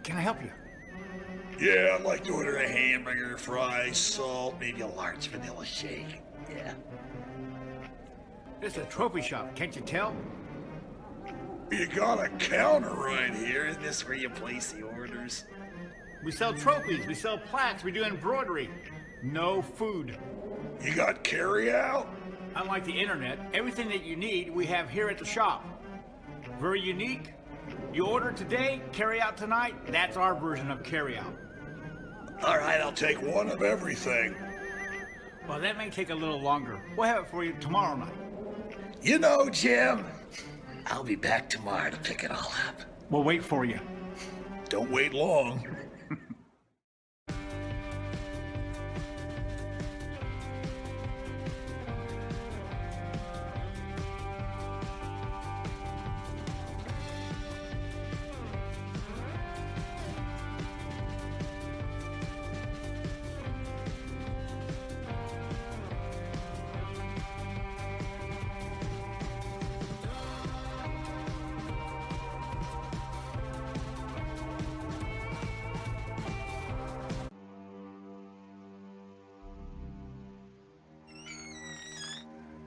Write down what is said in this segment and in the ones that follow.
Can I help you? Yeah, I'd like to order a hamburger, fries, salt, maybe a large vanilla shake. Yeah. This is a trophy shop, can't you tell? You got a counter right here. Isn't this where you place the orders? We sell trophies, we sell plaques, we do embroidery. No food. You got carry out? Unlike the internet, everything that you need we have here at the shop. Very unique. You order today, carry out tonight. That's our version of carry out. All right, I'll take one of everything. Well, that may take a little longer. We'll have it for you tomorrow night. You know, Jim, I'll be back tomorrow to pick it all up. We'll wait for you. Don't wait long.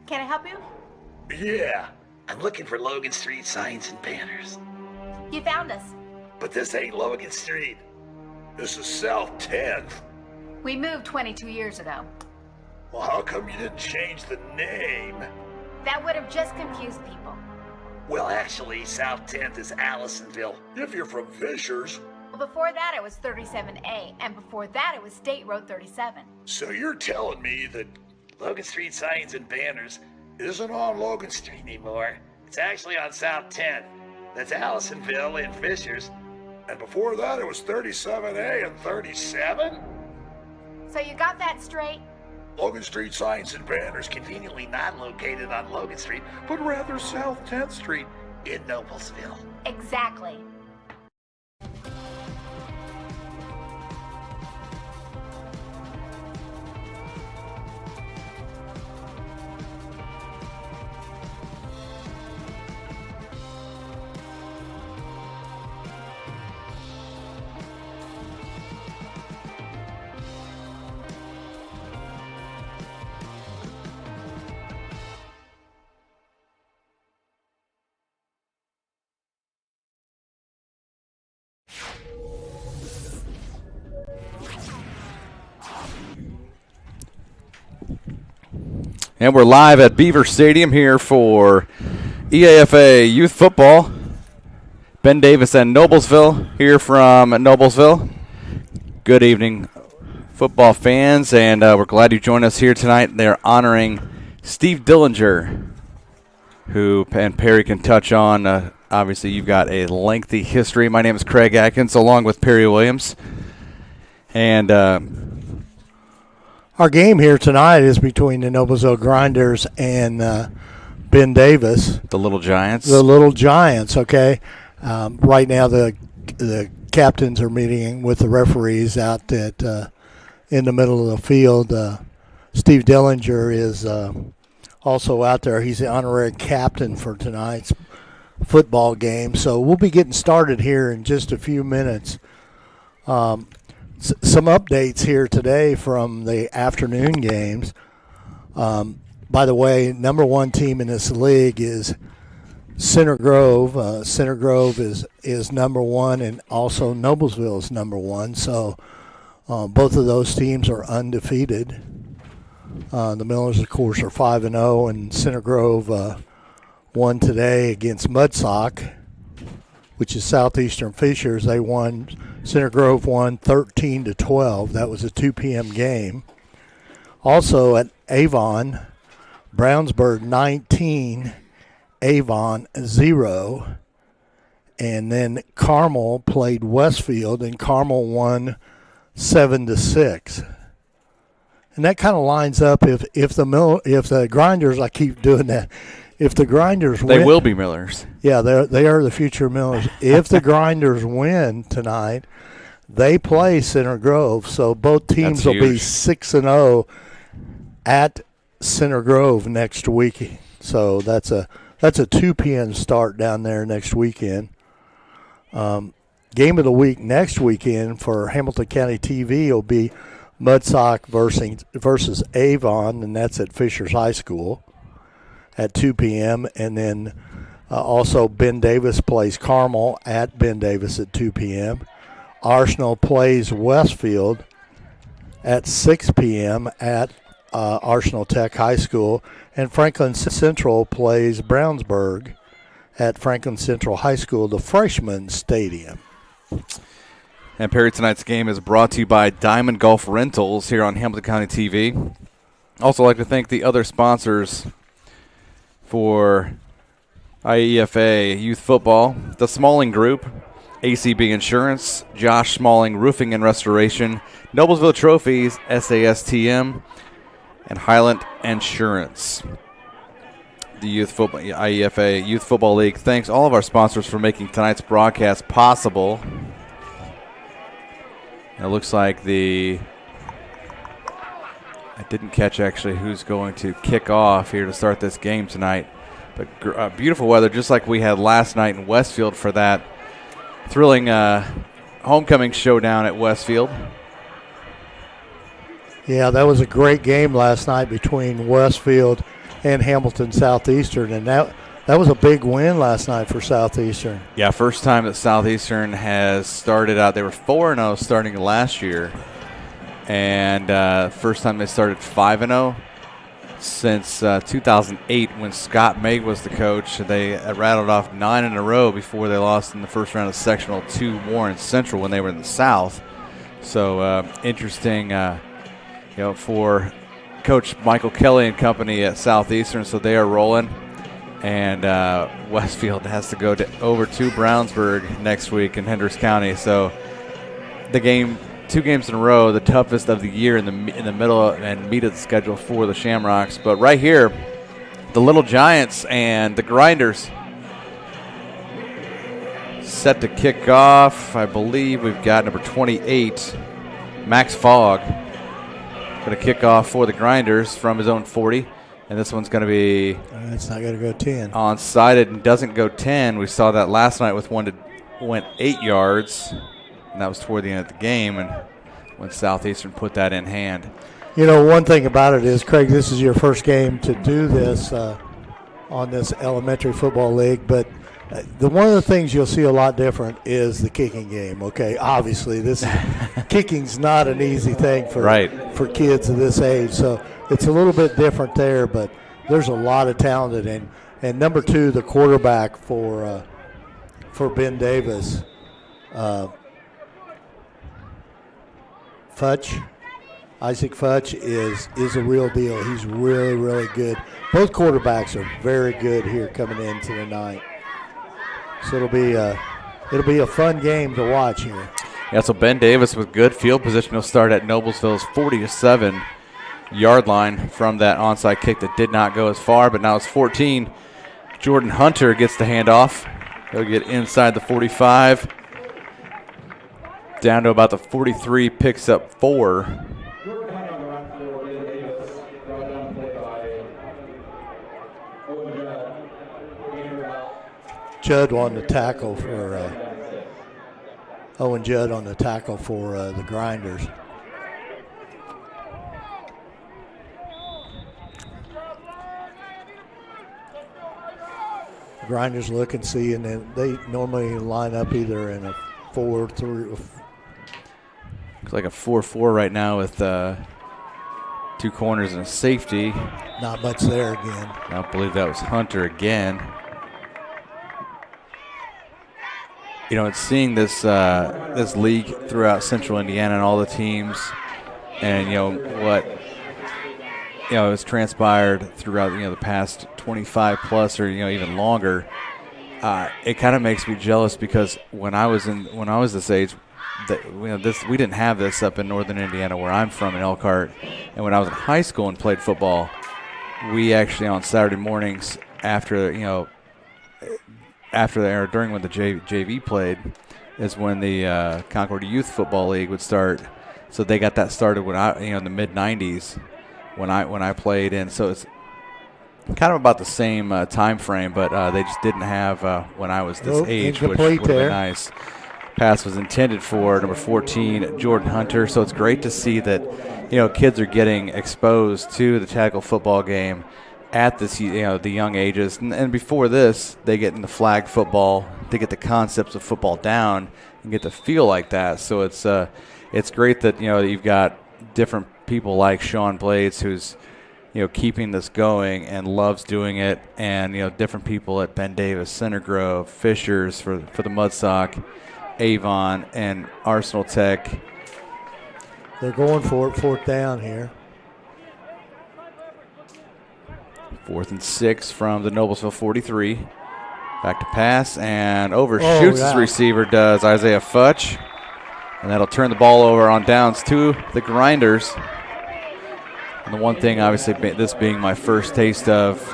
Can I help you? Yeah, I'm looking for Logan Street signs and banners. You found us. But this ain't Logan Street. This is South 10th. We moved 22 years ago. Well, how come you didn't change the name? That would have just confused people. Well, actually, South 10th is Allisonville, if you're from Fishers. Well, before that it was 37A, and before that it was State Road 37. So you're telling me that Logan Street signs and banners isn't on Logan Street anymore. It's actually on South 10th. That's Allisonville and Fishers. And before that, it was 37A and 37? So you got that straight? Logan Street signs and banners conveniently not located on Logan Street, but rather South 10th Street in Noblesville. Exactly. And we're live at Beaver Stadium here for IEFA Youth Football. Ben Davis and Noblesville here from Noblesville. Good evening, football fans, and we're glad you joined us here tonight. They're honoring Steve Dillinger, who and Perry can touch on. Obviously, you've got a lengthy history. My name is Craig Atkins, along with Perry Williams. And our game here tonight is between the Noblesville Grinders and Ben Davis. The Little Giants. The Little Giants, okay. Right now the captains are meeting with the referees out at in the middle of the field. Steve Dillinger is also out there. He's the honorary captain for tonight's football game. So we'll be getting started here in just a few minutes. Some updates here today from the afternoon games. By the way, number one team in this league is Center Grove. Center Grove is number one, and also Noblesville is number one. So both of those teams are undefeated. The Millers, of course, are 5-0, and Center Grove won today against Mudsock, which is Southeastern Fishers. They won. Center Grove won 13-12. That was a 2 p.m. game. Also at Avon, Brownsburg 19, Avon 0. And then Carmel played Westfield, and Carmel won 7-6. And that kind of lines up if the Grinders, I keep doing that. If the Grinders win, they will be Millers. Yeah, they are the future Millers. If the Grinders win tonight, They play Center Grove, so both teams will be 6-0 at Center Grove next week. So that's a 2 p.m. start down there next weekend. Game of the week next weekend for Hamilton County TV will be Mudsock versus Avon, and that's at Fishers High School at 2 p.m. And then also Ben Davis plays Carmel at Ben Davis at 2 p.m. Arsenal plays Westfield at 6 p.m. at Arsenal Tech High School. And Franklin Central plays Brownsburg at Franklin Central High School, the freshman stadium. And Perry, tonight's game is brought to you by Diamond Golf Rentals here on Hamilton County TV. Also like to thank the other sponsors for IEFA Youth Football, the Smalling Group, ACB Insurance, Josh Smalling Roofing and Restoration, Noblesville Trophies, SASTM, and Highland Insurance. The Youth Football, IEFA Youth Football League thanks all of our sponsors for making tonight's broadcast possible. And it looks like I didn't catch actually who's going to kick off here to start this game tonight. But beautiful weather, just like we had last night in Westfield for that thrilling homecoming showdown at Westfield. Yeah, that was a great game last night between Westfield and Hamilton Southeastern, and that was a big win last night for Southeastern. Yeah, first time that Southeastern has started out. They were 4-0 starting last year, and first time they started 5-0 since 2008 when Scott May was the coach. They rattled off 9 in a row before they lost in the first round of sectional to Warren Central when they were in the South. So interesting, for Coach Michael Kelly and company at Southeastern. So they are rolling, and Westfield has to go over to Brownsburg next week in Hendricks County. So the game. 2 games in a row, the toughest of the year in the middle and meat of the schedule for the Shamrocks. But right here, the Little Giants and the Grinders set to kick off. I believe we've got number 28, Max Fogg, going to kick off for the Grinders from his own 40. And this one's going to be it's not going to go 10. Onside and doesn't go 10. We saw that last night with one that went 8 yards. And that was toward the end of the game, and when Southeastern put that in hand. You know, one thing about it is, Craig, this is your first game to do this on this elementary football league, but one of the things you'll see a lot different is the kicking game. Okay, obviously kicking's not an easy thing for kids of this age, so it's a little bit different there. But there's a lot of talent and number 2, the quarterback for Ben Davis. Isaac Futch is a real deal. He's really, really good. Both quarterbacks are very good here coming into the night. So it'll be a fun game to watch here. Yeah, so Ben Davis with good field position will start at Noblesville's 47 yard line from that onside kick that did not go as far, but now it's 14. Jordan Hunter gets the handoff. He'll get inside the 45. Down to about the 43, picks up 4. Judd on the tackle for Owen Judd on the tackle for the Grinders. Grinders look and see, and then they normally line up either in a 4-3. Looks like a 4-4 right now with 2 corners and a safety. Not much there again. I don't believe that was Hunter again. You know, it's seeing this this league throughout Central Indiana and all the teams, and what has transpired throughout the past 25 plus or even longer. It kind of makes me jealous because when I was this age, we didn't have this up in northern Indiana where I'm from in Elkhart, and when I was in high school and played football, we actually on Saturday mornings after during when the JV played, is when the Concord Youth Football League would start. So they got that started when in the mid '90s when I played, and so it's kind of about the same time frame, but they just didn't have when I was this age, which would have been nice. Pass was intended for number 14, Jordan Hunter. So it's great to see that kids are getting exposed to the tackle football game at this the young ages, and before this they get into flag football to get the concepts of football down and get to feel like that. So it's great that you've got different people like Sean Blades, who's keeping this going and loves doing it, and different people at Ben Davis, Center Grove, Fishers for the Mudsock, Avon, and Arsenal Tech. They're going for it, 4th down here. 4th and 6 from the Noblesville 43. Back to pass, and overshoots his receiver, does Isaiah Futch. And that'll turn the ball over on downs to the Grinders. And the one thing, obviously, this being my first taste of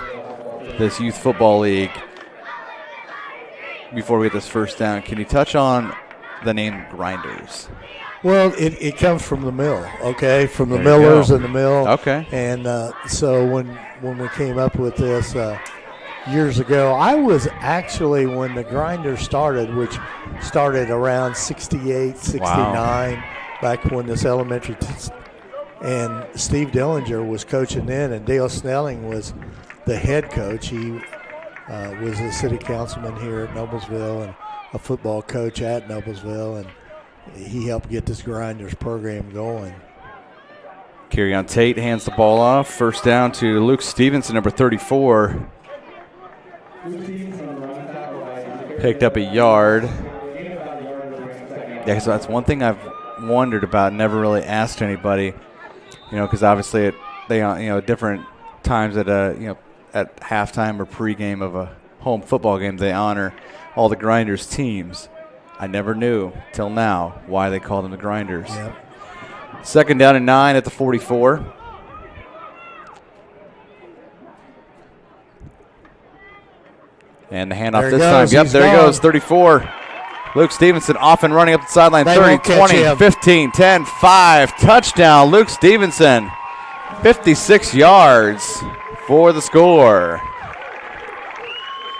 this youth football league, before we get this first down, can you touch on the name Grinders? Well, it comes from the mill, okay, from the millers and the mill. Okay. And so when we came up with this years ago, I was actually, when the Grinders started, which started around 68, 69, back when this elementary and Steve Dillinger was coaching then, and Dale Snelling was the head coach. He was a city councilman here at Noblesville and a football coach at Noblesville, and he helped get this Grinders program going. Kerryon Tate hands the ball off. First down to Luke Stevenson, number 34. Picked up a yard. Yeah, so that's one thing I've wondered about, never really asked anybody, because obviously different times at at halftime or pregame of a home football game, they honor all the Grinders teams. I never knew till now why they called them the Grinders. Yep. 2nd down and 9 at the 44. And the handoff this time. Yep, there he goes, 34. Luke Stevenson off and running up the sideline. 30, 20, 15, 10, 5. Touchdown, Luke Stevenson. 56 yards for the score.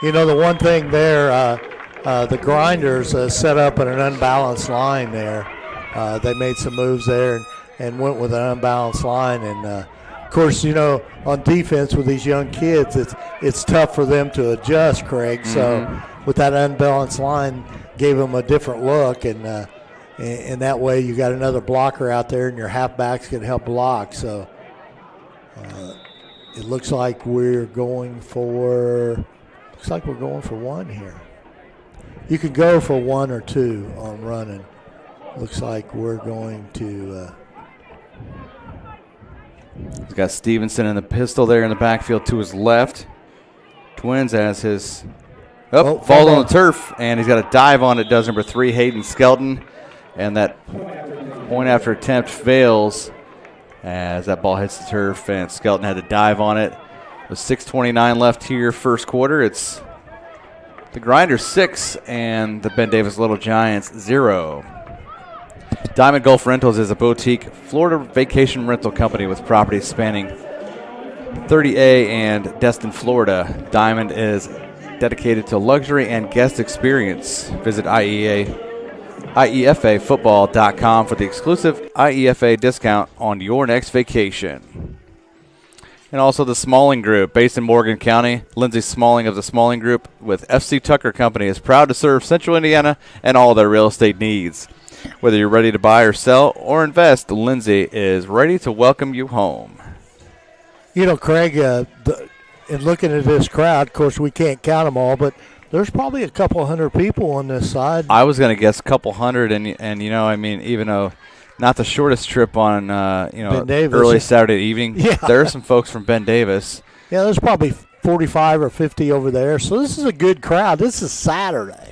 The one thing there, the Grinders set up in an unbalanced line there. They made some moves there and went with an unbalanced line. And, of course, on defense with these young kids, it's tough for them to adjust, Craig. Mm-hmm. So with that unbalanced line, gave them a different look. And that way you got another blocker out there, and your halfbacks can help block. So it looks like we're going for one here. You could go for 1 or 2 on running. Looks like we're going to. He's got Stevenson in the pistol there in the backfield to his left. Twins has his fall on the turf, and he's got a dive on it, does number 3, Hayden Skelton. And that point after attempt fails as that ball hits the turf, and Skelton had to dive on it. With 6:29 left here, first quarter. It's the Grinders 6 and the Ben Davis Little Giants 0. Diamond Gulf Rentals is a boutique Florida vacation rental company with properties spanning 30A and Destin, Florida. Diamond is dedicated to luxury and guest experience. Visit IEFAfootball.com for the exclusive IEFA discount on your next vacation. And also the Smalling Group, based in Morgan County. Lindsay Smalling of the Smalling Group with FC Tucker Company is proud to serve Central Indiana and all their real estate needs. Whether you're ready to buy or sell or invest, Lindsay is ready to welcome you home. Craig, in looking at this crowd, of course, we can't count them all, but there's probably a couple hundred people on this side. I was going to guess a couple hundred, and even though not the shortest trip on early Saturday evening, there are some folks from Ben Davis. Yeah, there's probably 45 or 50 over there, so this is a good crowd. This is Saturday.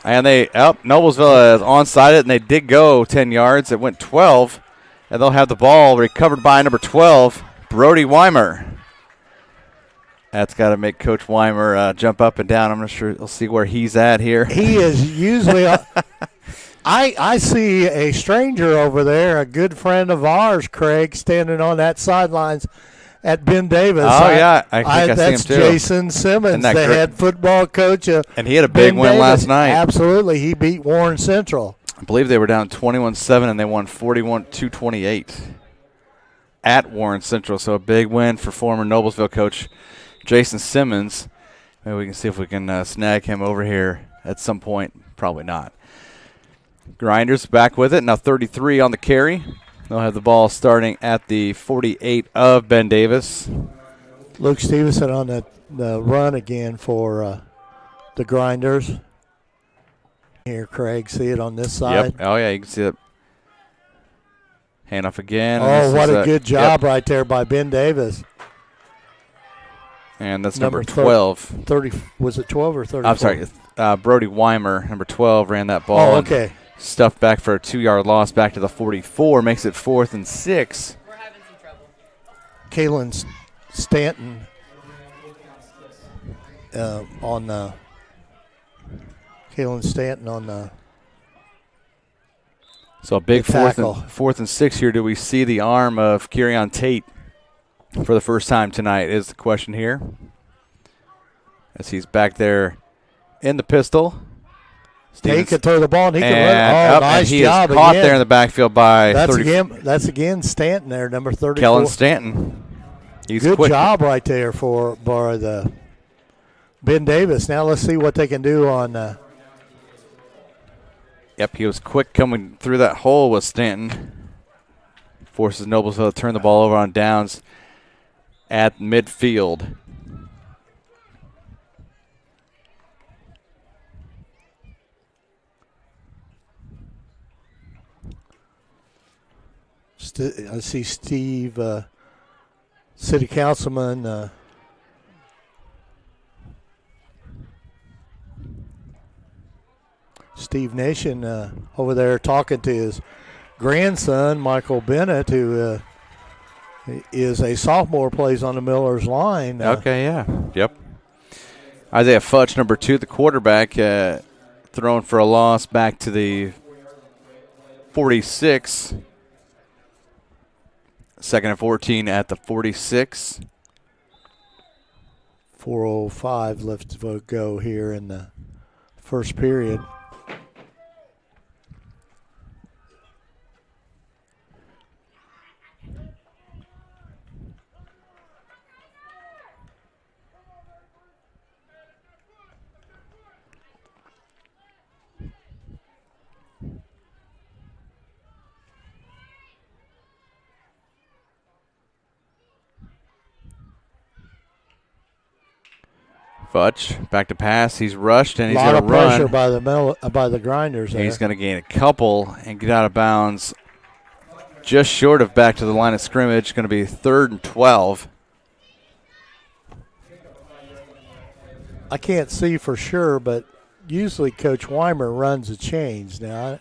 And Noblesville is onside it, and they did go 10 yards. It went 12, and they'll have the ball recovered by number 12, Brody Weimer. That's got to make Coach Weimer jump up and down. I'm not sure. We'll see where he's at here. He is usually I see a stranger over there, a good friend of ours, Craig, standing on that sidelines at Ben Davis. Oh, yeah. I think I see him, that's too. Jason Simmons, the head football coach. And he had a big win last night. Absolutely. He beat Warren Central. I believe they were down 21-7, and they won 41-28 at Warren Central. So a big win for former Noblesville coach Jason Simmons. Maybe we can see if we can snag him over here at some point. Probably not. Grinders back with it. Now 33 on the carry. They'll have the ball starting at the 48 of Ben Davis. Luke Stevenson on the run again for the Grinders. Here, Craig, see it on this side. Yep. Oh, yeah, you can see it. Hand off again. Oh, what a good job right there by Ben Davis. And that's number 12. 30. Was it 12 or 34? I'm sorry. Brody Weimer, number 12, ran that ball. Oh, okay. Stuffed back for a 2-yard loss back to the 44. Makes it 4th and 6. We're having some trouble. Kalen Stanton on the So a big tackle. fourth and 6 here. Do we see the arm of Kerryon Tate for the first time tonight is the question here. As he's back there in the pistol. He could throw the ball and he could run. Oh, nice and he job is caught again. there in the backfield by That's again Stanton there, number 34. Kellen Stanton. He's good quick. job right there for the Ben Davis. Now let's see what they can do on. Yep, he was quick coming through that hole with Stanton. Forces Noblesville to turn the ball over on downs at midfield. I see Steve, City Councilman. Steve Nation over there talking to his grandson, Michael Bennett, who is a sophomore, plays on the Millers line. Okay, yeah. Yep. Isaiah Futch, number 2, the quarterback, thrown for a loss back to the 46. 2nd and 14 at the 46. 4:05 left to go here in the first period. Futch back to pass. He's rushed and he's going to run. A lot of pressure by the Grinders there. He's going to gain a couple and get out of bounds just short of back to the line of scrimmage. Going to be 3rd and 12. I can't see for sure, but usually Coach Weimer runs a change. Now,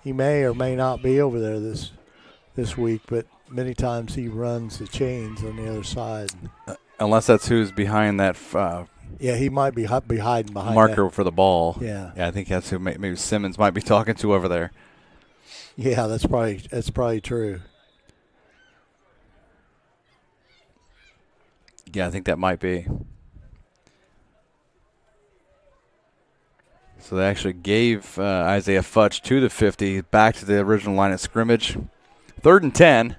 he may or may not be over there this week, but many times he runs the chains on the other side. Unless that's who's behind that yeah, he might be hiding behind marker that. for the ball. Yeah, I think that's who maybe Simmons might be talking to over there. Yeah, that's probably true. Yeah, I think that might be. So they actually gave Isaiah Futch to the 50, back to the original line of scrimmage. 3rd and 10.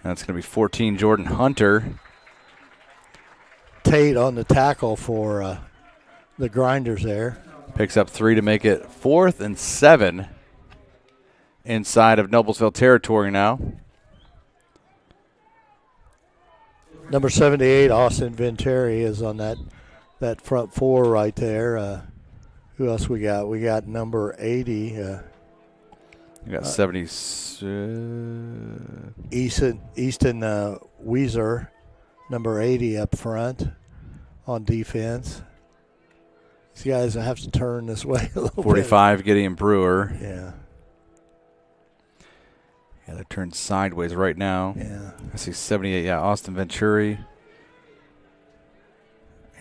That's going to be 14, Jordan Hunter. Tate on the tackle for the Grinders there. Picks up 3 to make it 4th and 7 inside of Noblesville territory now. Number 78, Austin Venturi, is on that front 4 right there. Who else we got? We got number 80. You got 70. Easton Weezer, number 80 up front on defense. These guys have to turn this way a little 45, Gideon Brewer. Yeah. Yeah, they're turned sideways right now. Yeah. I see 78, Austin Venturi.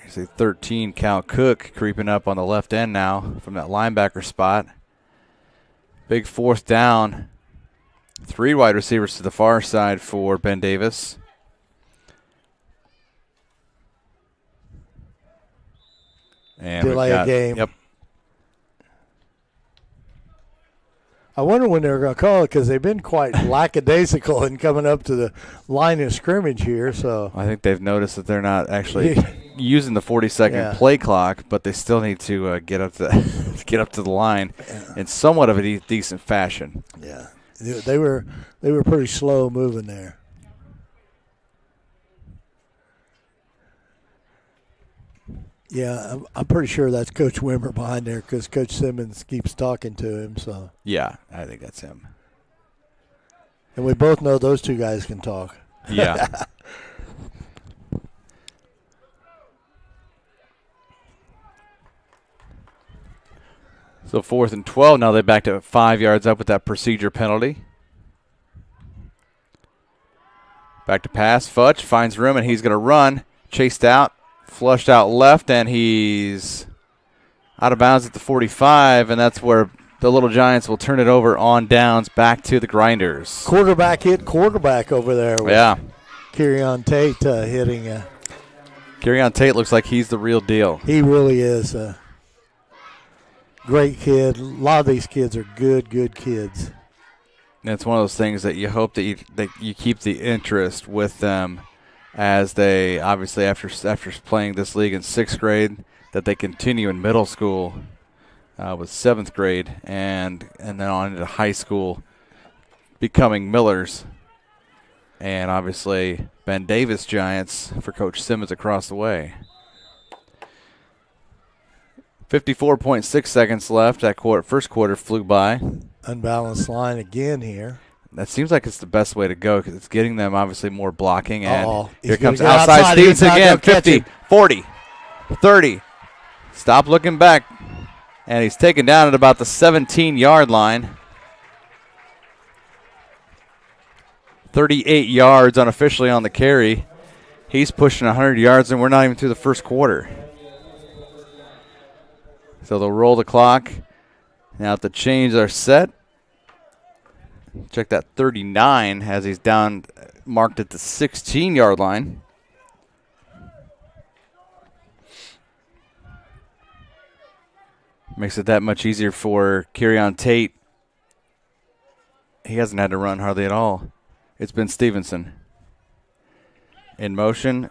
I see 13, Cal Cook creeping up on the left end now from that linebacker spot. Big fourth down. 3 wide receivers to the far side for Ben Davis. And Delay a game. Yep. I wonder when they're going to call it because they've been quite lackadaisical in coming up to the line of scrimmage here. So I think they've noticed that they're not actually using the 40-second play clock, but they still need to get up to get up to the line in somewhat of a decent fashion. Yeah, they were pretty slow moving there. Yeah, I'm pretty sure that's Coach Wimmer behind there because Coach Simmons keeps talking to him. So yeah, I think that's him. And we both know those two guys can talk. Yeah. So 4th and 12. Now they back to 5 yards up with that procedure penalty. Back to pass. Futch finds room, and he's going to run. Chased out. Flushed out left, and he's out of bounds at the 45, and that's where the Little Giants will turn it over on downs back to the Grinders. Quarterback hit quarterback over there. Yeah. Kerryon Tate hitting. Kerryon Tate looks like he's the real deal. He really is a great kid. A lot of these kids are good kids. And it's one of those things that you hope that you keep the interest with them as they obviously after playing this league in 6th grade, that they continue in middle school with 7th grade and then on into high school, becoming Millers. And obviously Ben Davis Giants for Coach Simmons across the way. 54.6 seconds left. That first quarter flew by. Unbalanced line again here. That seems like it's the best way to go because it's getting them obviously more blocking. And here comes outside Stevenson again. 50, 40, 30. Stop looking back. And he's taken down at about the 17-yard line. 38 yards unofficially on the carry. He's pushing 100 yards, and we're not even through the first quarter. So they'll roll the clock. Now the chains are set. Check that 39 as he's down, marked at the 16-yard line. Makes it that much easier for Kerryon Tate. He hasn't had to run hardly at all. It's been Stevenson. In motion.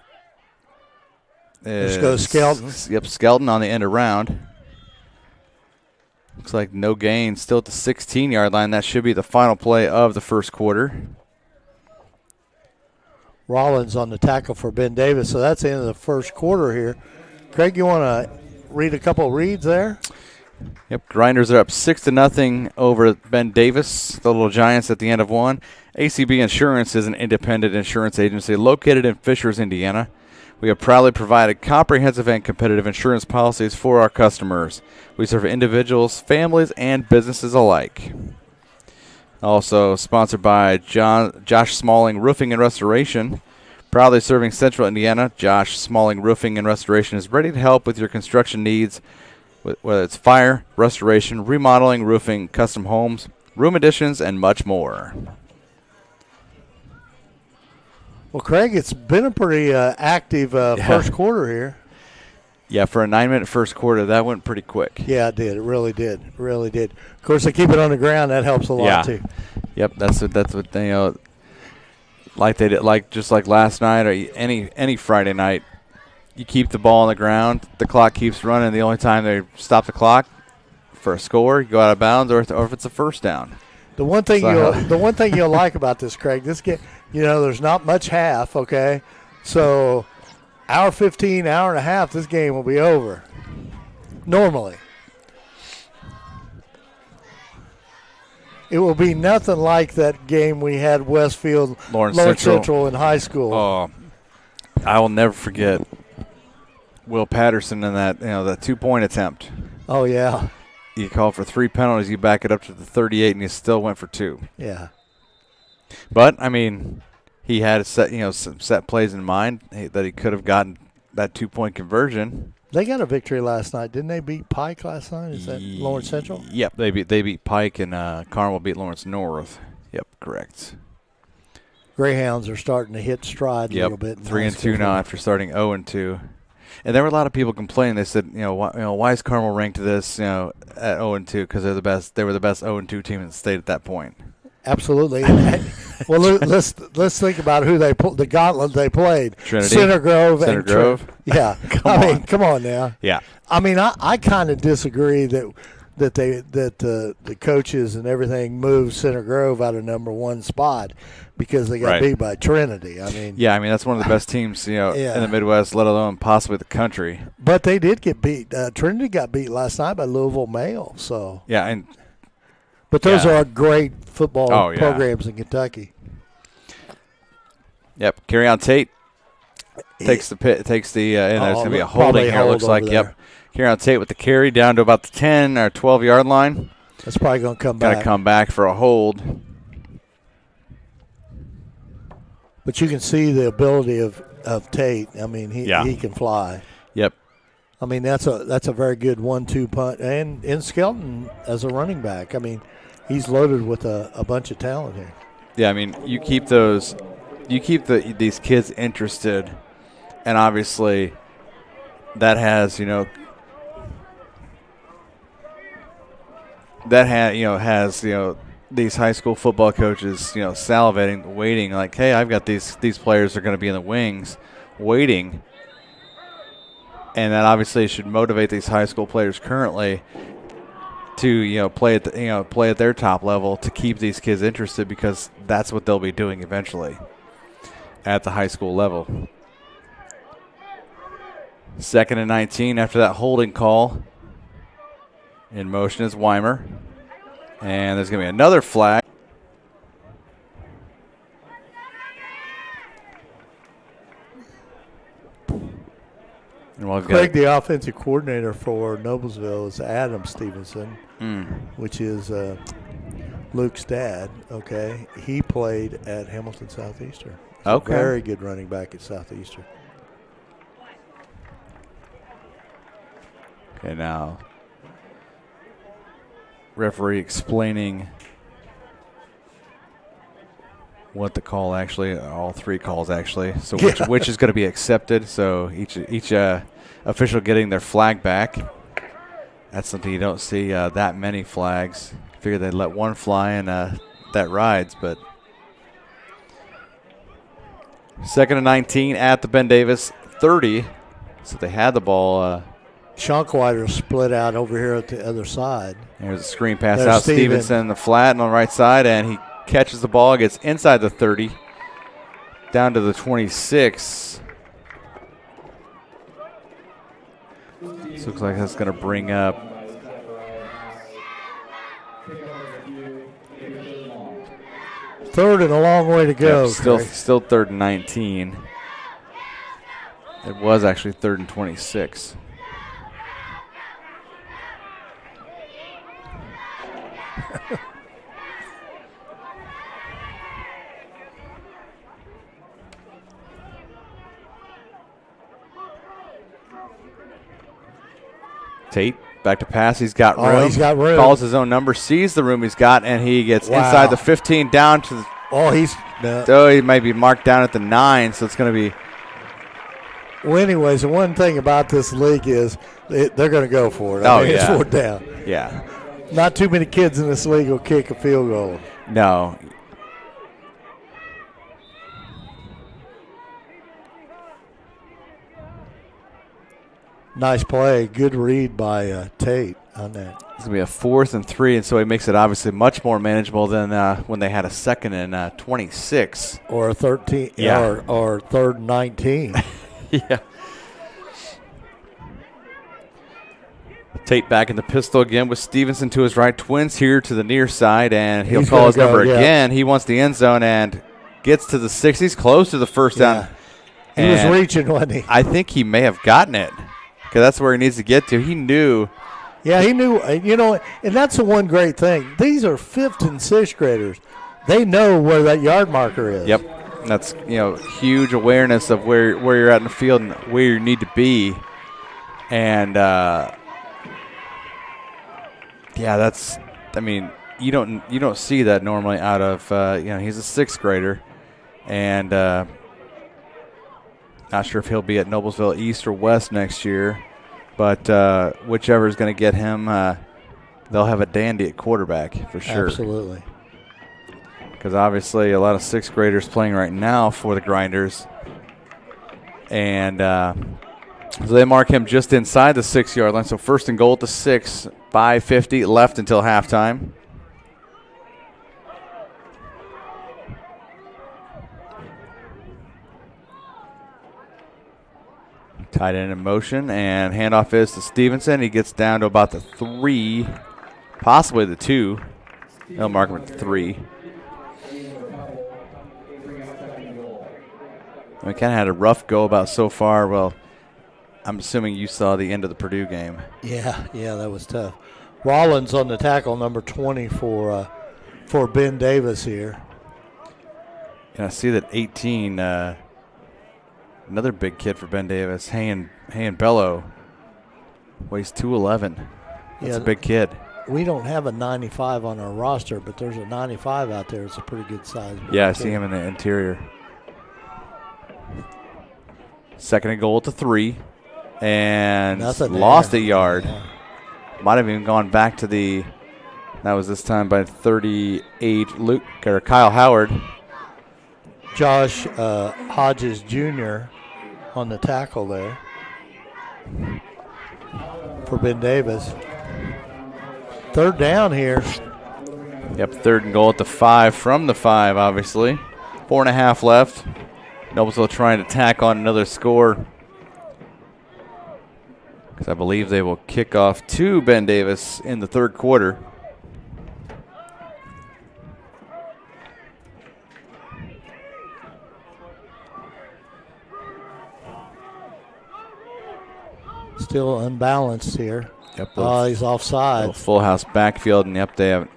Let's go Skelton. Yep, Skelton on the end around. Looks like no gain. Still at the 16-yard line. That should be the final play of the first quarter. Rollins on the tackle for Ben Davis. So that's the end of the first quarter here. Craig, you want to read a couple of reads there? Yep, Grinders are up 6-0 over Ben Davis, the Little Giants at the end of one. ACB Insurance is an independent insurance agency located in Fishers, Indiana. We have proudly provided comprehensive and competitive insurance policies for our customers. We serve individuals, families, and businesses alike. Also sponsored by Josh Smalling Roofing and Restoration. Proudly serving Central Indiana, Josh Smalling Roofing and Restoration is ready to help with your construction needs, whether it's fire, restoration, remodeling, roofing, custom homes, room additions, and much more. Well, Craig, it's been a pretty active first quarter here. Yeah, for a 9-minute first quarter, that went pretty quick. Yeah, it did. It really did. It really did. Of course, they keep it on the ground. That helps a lot, too. Yep, that's what they like they did, just like last night or any Friday night. You keep the ball on the ground, the clock keeps running. The only time they stop the clock for a score, you go out of bounds, or if it's a first down. The one thing you'll like about this, Craig, this game, there's not much half, okay? So hour 15, hour and a half, this game will be over. Normally. It will be nothing like that game we had Westfield, Lawrence Central in high school. Oh, I will never forget Will Patterson in that 2-point attempt. Oh, yeah. You call for 3 penalties, you back it up to the 38, and you still went for 2. Yeah. But, I mean, he had some set plays in mind that he could have gotten that 2-point conversion. They got a victory last night. Didn't they beat Pike last night? Is that Lawrence Central? Yep, they beat Pike, and Carmel beat Lawrence North. Yep, correct. Greyhounds are starting to hit stride a little bit. 3-2 now after starting 0-2. And there were a lot of people complaining. They said, why is Carmel ranked this, at 0-2? Because they're the best. They were the best 0-2 team in the state at that point. Absolutely. Well, let's think about who the gauntlet they played. Trinity. Center Grove. Yeah. Come on now. Yeah. I mean, I kind of disagree that the coaches and everything moved Center Grove out of number 1 spot because they got beat by Trinity. I mean, that's one of the best teams, in the Midwest, let alone possibly the country. But they did get beat. Trinity got beat last night by Louisville Male. So but those are great football programs in Kentucky. Yep, carry on Tate takes the and there's going to be a holding here. It looks like there. Carry on Tate with the carry down to about the 10 or 12-yard line. That's probably going to come back. Got to come back for a hold. But you can see the ability of Tate. I mean, he can fly. Yep. I mean, that's a very good 1-2 punt. And in Skelton as a running back, I mean, he's loaded with a bunch of talent here. Yeah, I mean, you keep these kids interested, and obviously that has these high school football coaches salivating, waiting, like, hey, I've got these players are going to be in the wings, waiting, and that obviously should motivate these high school players currently to play at their top level to keep these kids interested, because that's what they'll be doing eventually at the high school level. 2nd and 19 after that holding call. In motion is Weimer. And there's going to be another flag. And Craig, the offensive coordinator for Noblesville, is Adam Stevenson, which is Luke's dad. Okay, he played at Hamilton Southeastern. Okay, very good running back at Southeastern. Okay, now referee explaining what the call actually, all 3 calls actually. So which is going to be accepted. So each official getting their flag back. That's something you don't see that many flags. Figure they'd let one fly and that rides, but 2nd and 19 at the Ben Davis 30. So they had the ball. Schunkweider split out over here at the other side. There's a screen pass out. Stevenson, the flat on the right side, and he catches the ball, gets inside the 30, down to the 26. This looks like that's going to bring up third and a long way to go. Yep, still 3rd and 19. It was actually 3rd and 26. Tate back to pass. He's got room. He's got room. Calls his own number, sees the room he's got, and he gets inside the 15 down to the. He might be marked down at the 9, so it's going to be. Well, anyways, the one thing about this league is they're going to go for it. It's 4th down. Yeah. Not too many kids in this league will kick a field goal. No. Nice play. Good read by Tate on that. It's going to be a 4th and 3, and so he makes it obviously much more manageable than when they had a 2nd and 26. Or a 13, or 3rd and 19. Yeah. Tate back in the pistol again with Stevenson to his right. Twins here to the near side, and he'll call his number again. He wants the end zone and gets to the 6. He's close to the first down. He was reaching, wasn't he? I think he may have gotten it because that's where he needs to get to. He knew. Yeah, he knew. And that's the one great thing. These are 5th and 6th graders. they know where that yard marker is. Yep. That's, huge awareness of where you're at in the field and where you need to be. And, you don't see that normally out of, he's a sixth grader. And not sure if he'll be at Noblesville East or West next year. But whichever is going to get him, they'll have a dandy at quarterback for sure. Absolutely. Because obviously a lot of sixth graders playing right now for the Grinders. And so they mark him just inside the 6-yard line. So first and goal at the 6, 5:50 left until halftime. Tight end in motion, and handoff is to Stevenson. He gets down to about the 3, possibly the 2. They'll mark him at the 3. We kind of had a rough go about so far. Well, I'm assuming you saw the end of the Purdue game. Yeah, that was tough. Rollins on the tackle, number 20 for Ben Davis here. And I see that 18, another big kid for Ben Davis, Hayen Bello, weighs 211. That's a big kid. We don't have a 95 on our roster, but there's a 95 out there. It's a pretty good size. Yeah, I see him in the interior. Second and goal at the 3, and lost a yard. Yeah. Might have even gone back to that was this time by 38, Kyle Howard. Josh Hodges Jr. on the tackle there for Ben Davis. Third down here. Yep, third and goal at the 5 from the 5, obviously. 4.5 left. Noblesville trying to tack on another score, because I believe they will kick off to Ben Davis in the third quarter. Still unbalanced here. Yep. He's offside. Full house backfield, and they have.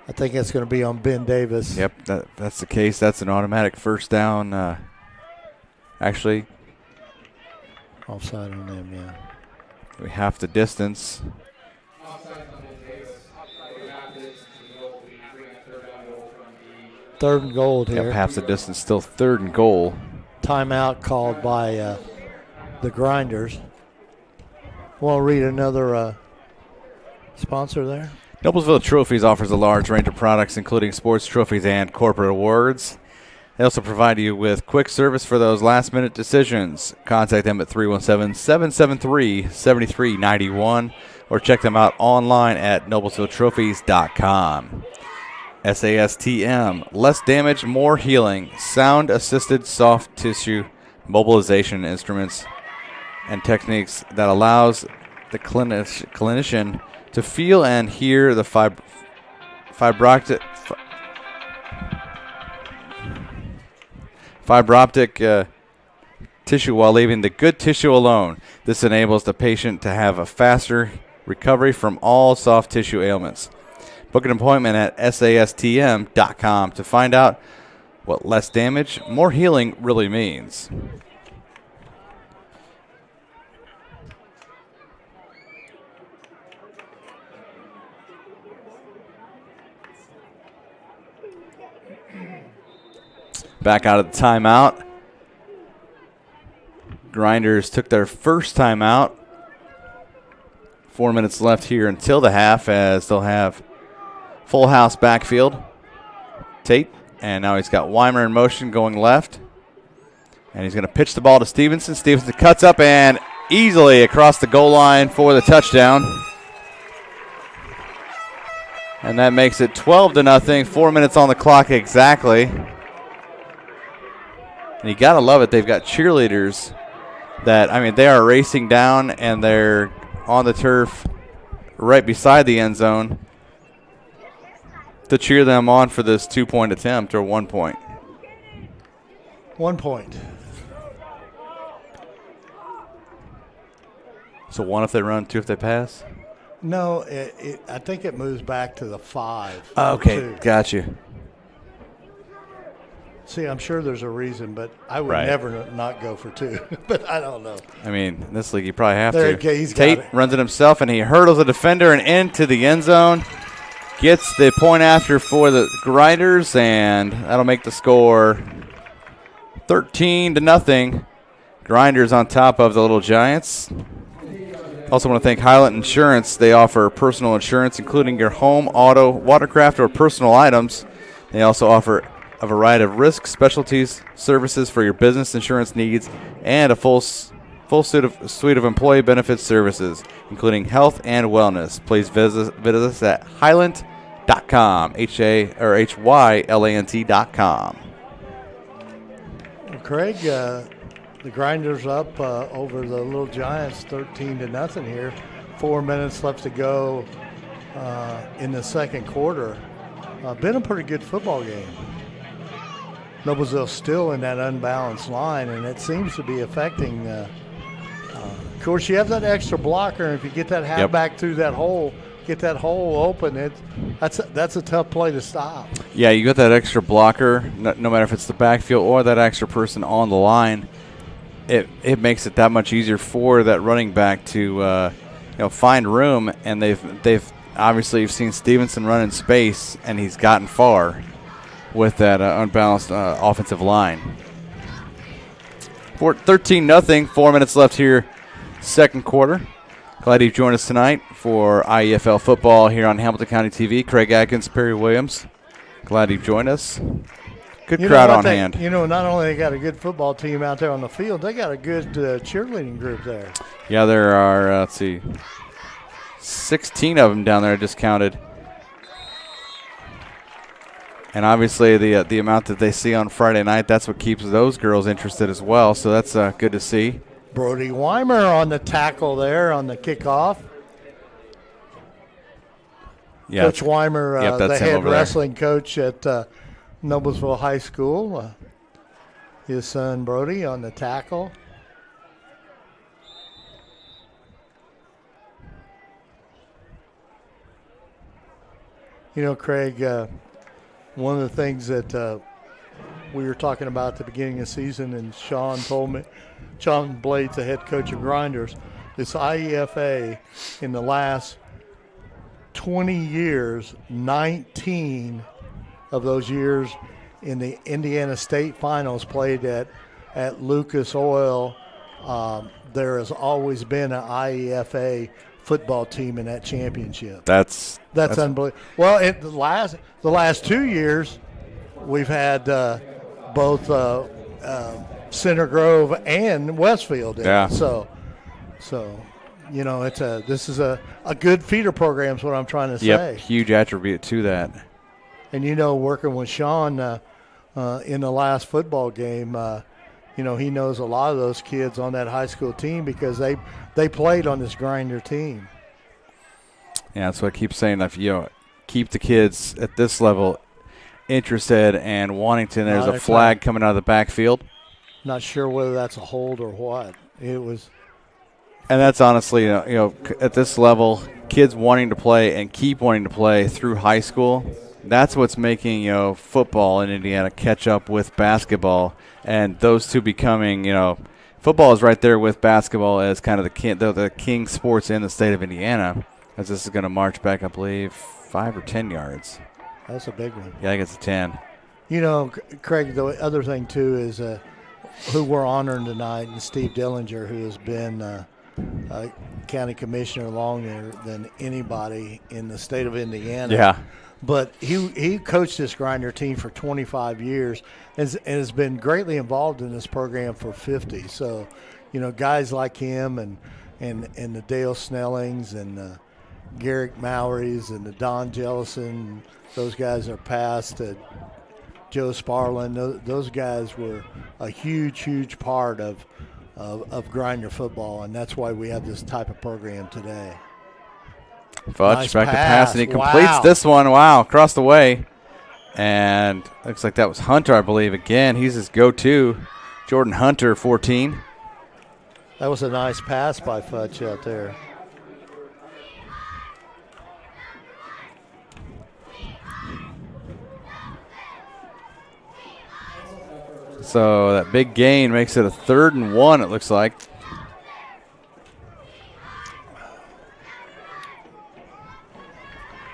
I think it's going to be on Ben Davis. Yep, that's the case. That's an automatic first down. Actually, offside on them, yeah. We half the distance. Third and goal here. Yep, half the distance, still third and goal. Timeout called by the Grinders. Want to read another sponsor there? Noblesville Trophies offers a large range of products, including sports trophies and corporate awards. They also provide you with quick service for those last-minute decisions. Contact them at 317-773-7391 or check them out online at noblesvilletrophies.com. SASTM, less damage, more healing, sound-assisted soft tissue mobilization instruments and techniques that allows the clinician to feel and hear the fiber-optic tissue while leaving the good tissue alone. This enables the patient to have a faster recovery from all soft tissue ailments. Book an appointment at SASTM.com to find out what less damage, more healing really means. Back out of the timeout. Grinders took their first timeout. 4 minutes left here until the half, as they'll have full house backfield. Tate, and now he's got Weimer in motion going left. And he's going to pitch the ball to Stevenson. Stevenson cuts up and easily across the goal line for the touchdown. And that makes it 12-0. 4 minutes on the clock exactly. And you got to love it. They've got cheerleaders that, they are racing down and they're on the turf right beside the end zone to cheer them on for this 2-point attempt, or 1 point. 1 point. So 1 if they run, 2 if they pass? No, I think it moves back to the 5. Okay, got you. See, I'm sure there's a reason, but I would Right. never not go for 2. But I don't know. I mean, in this league, you probably have There, to. okay, he's got Tate it. runs it himself, and he hurdles a defender and into the end zone. Gets the point after for the Grinders, and that'll make the score 13-0. Grinders on top of the Little Giants. Also want to thank Highland Insurance. They offer personal insurance, including your home, auto, watercraft, or personal items. They also offer a variety of risk specialties, services for your business insurance needs, and a full suite of employee benefits services, including health and wellness. Please visit us at Hylant.com, HYLANT.com. Well, Craig, the Grinders up over the Little Giants 13-0 here. 4 minutes left to go in the second quarter. Been a pretty good football game. Noblesville still in that unbalanced line, and it seems to be affecting. Of course, you have that extra blocker, and if you get that halfback through that hole, get that hole open, that's a tough play to stop. Yeah, you got that extra blocker, no matter if it's the backfield or that extra person on the line. It makes it that much easier for that running back to find room, and they've obviously you've seen Stevenson run in space, and he's gotten far with that unbalanced offensive line. 13-0, 4 minutes left here, second quarter. Glad you've joined us tonight for IEFL football here on Hamilton County TV. Craig Atkins, Perry Williams. Glad you've joined us. Good crowd on hand. Not only they got a good football team out there on the field, they got a good cheerleading group there. Yeah, there are, 16 of them down there, I just counted. And obviously the amount that they see on Friday night, that's what keeps those girls interested as well. So that's good to see. Brody Weimer on the tackle there on the kickoff. Yeah. Coach Weimer, that's the him head over there. wrestling coach at Noblesville High School. His son Brody on the tackle. Craig, one of the things that we were talking about at the beginning of the season, and Sean told me, Sean Blades, the head coach of Grinders, this IEFA in the last 20 years, 19 of those years in the Indiana State Finals played at Lucas Oil. There has always been an IEFA football team in that championship. That's unbelievable. Well, the last 2 years, we've had both Center Grove and Westfield in Yeah. it. So this is a good feeder program is what I'm trying to say. Yep, huge attribute to that. And working with Sean in the last football game, he knows a lot of those kids on that high school team because they played on this Grinder team. Yeah, that's what I keep saying. If keep the kids at this level interested and wanting to. And there's a flag coming out of the backfield. Not sure whether that's a hold or what. It was. And that's honestly, at this level, kids wanting to play and keep wanting to play through high school. That's what's making football in Indiana catch up with basketball, and those two becoming football is right there with basketball as kind of the king sports in the state of Indiana. As this is going to march back, I believe, 5 or 10 yards. That's a big one. Yeah, I think it's a 10. Craig, the other thing too is who we're honoring tonight, and Steve Dillinger, who has been a county commissioner longer than anybody in the state of Indiana. Yeah. But he coached this Grinder team for 25 years and has been greatly involved in this program for 50. So, guys like him and the Dale Snellings and Garrick Mowrys and the Don Jellison, those guys are past. Joe Sparlin, those guys were a huge part of Grinder football, and that's why we have this type of program today. Fudge Nice back to pass. pass, and he completes this one. Wow, across the way. And looks like that was Hunter, I believe. Again, he's his go-to. Jordan Hunter, 14. That was a nice pass by Fudge out there. So that big gain makes it a 3rd and 1, it looks like.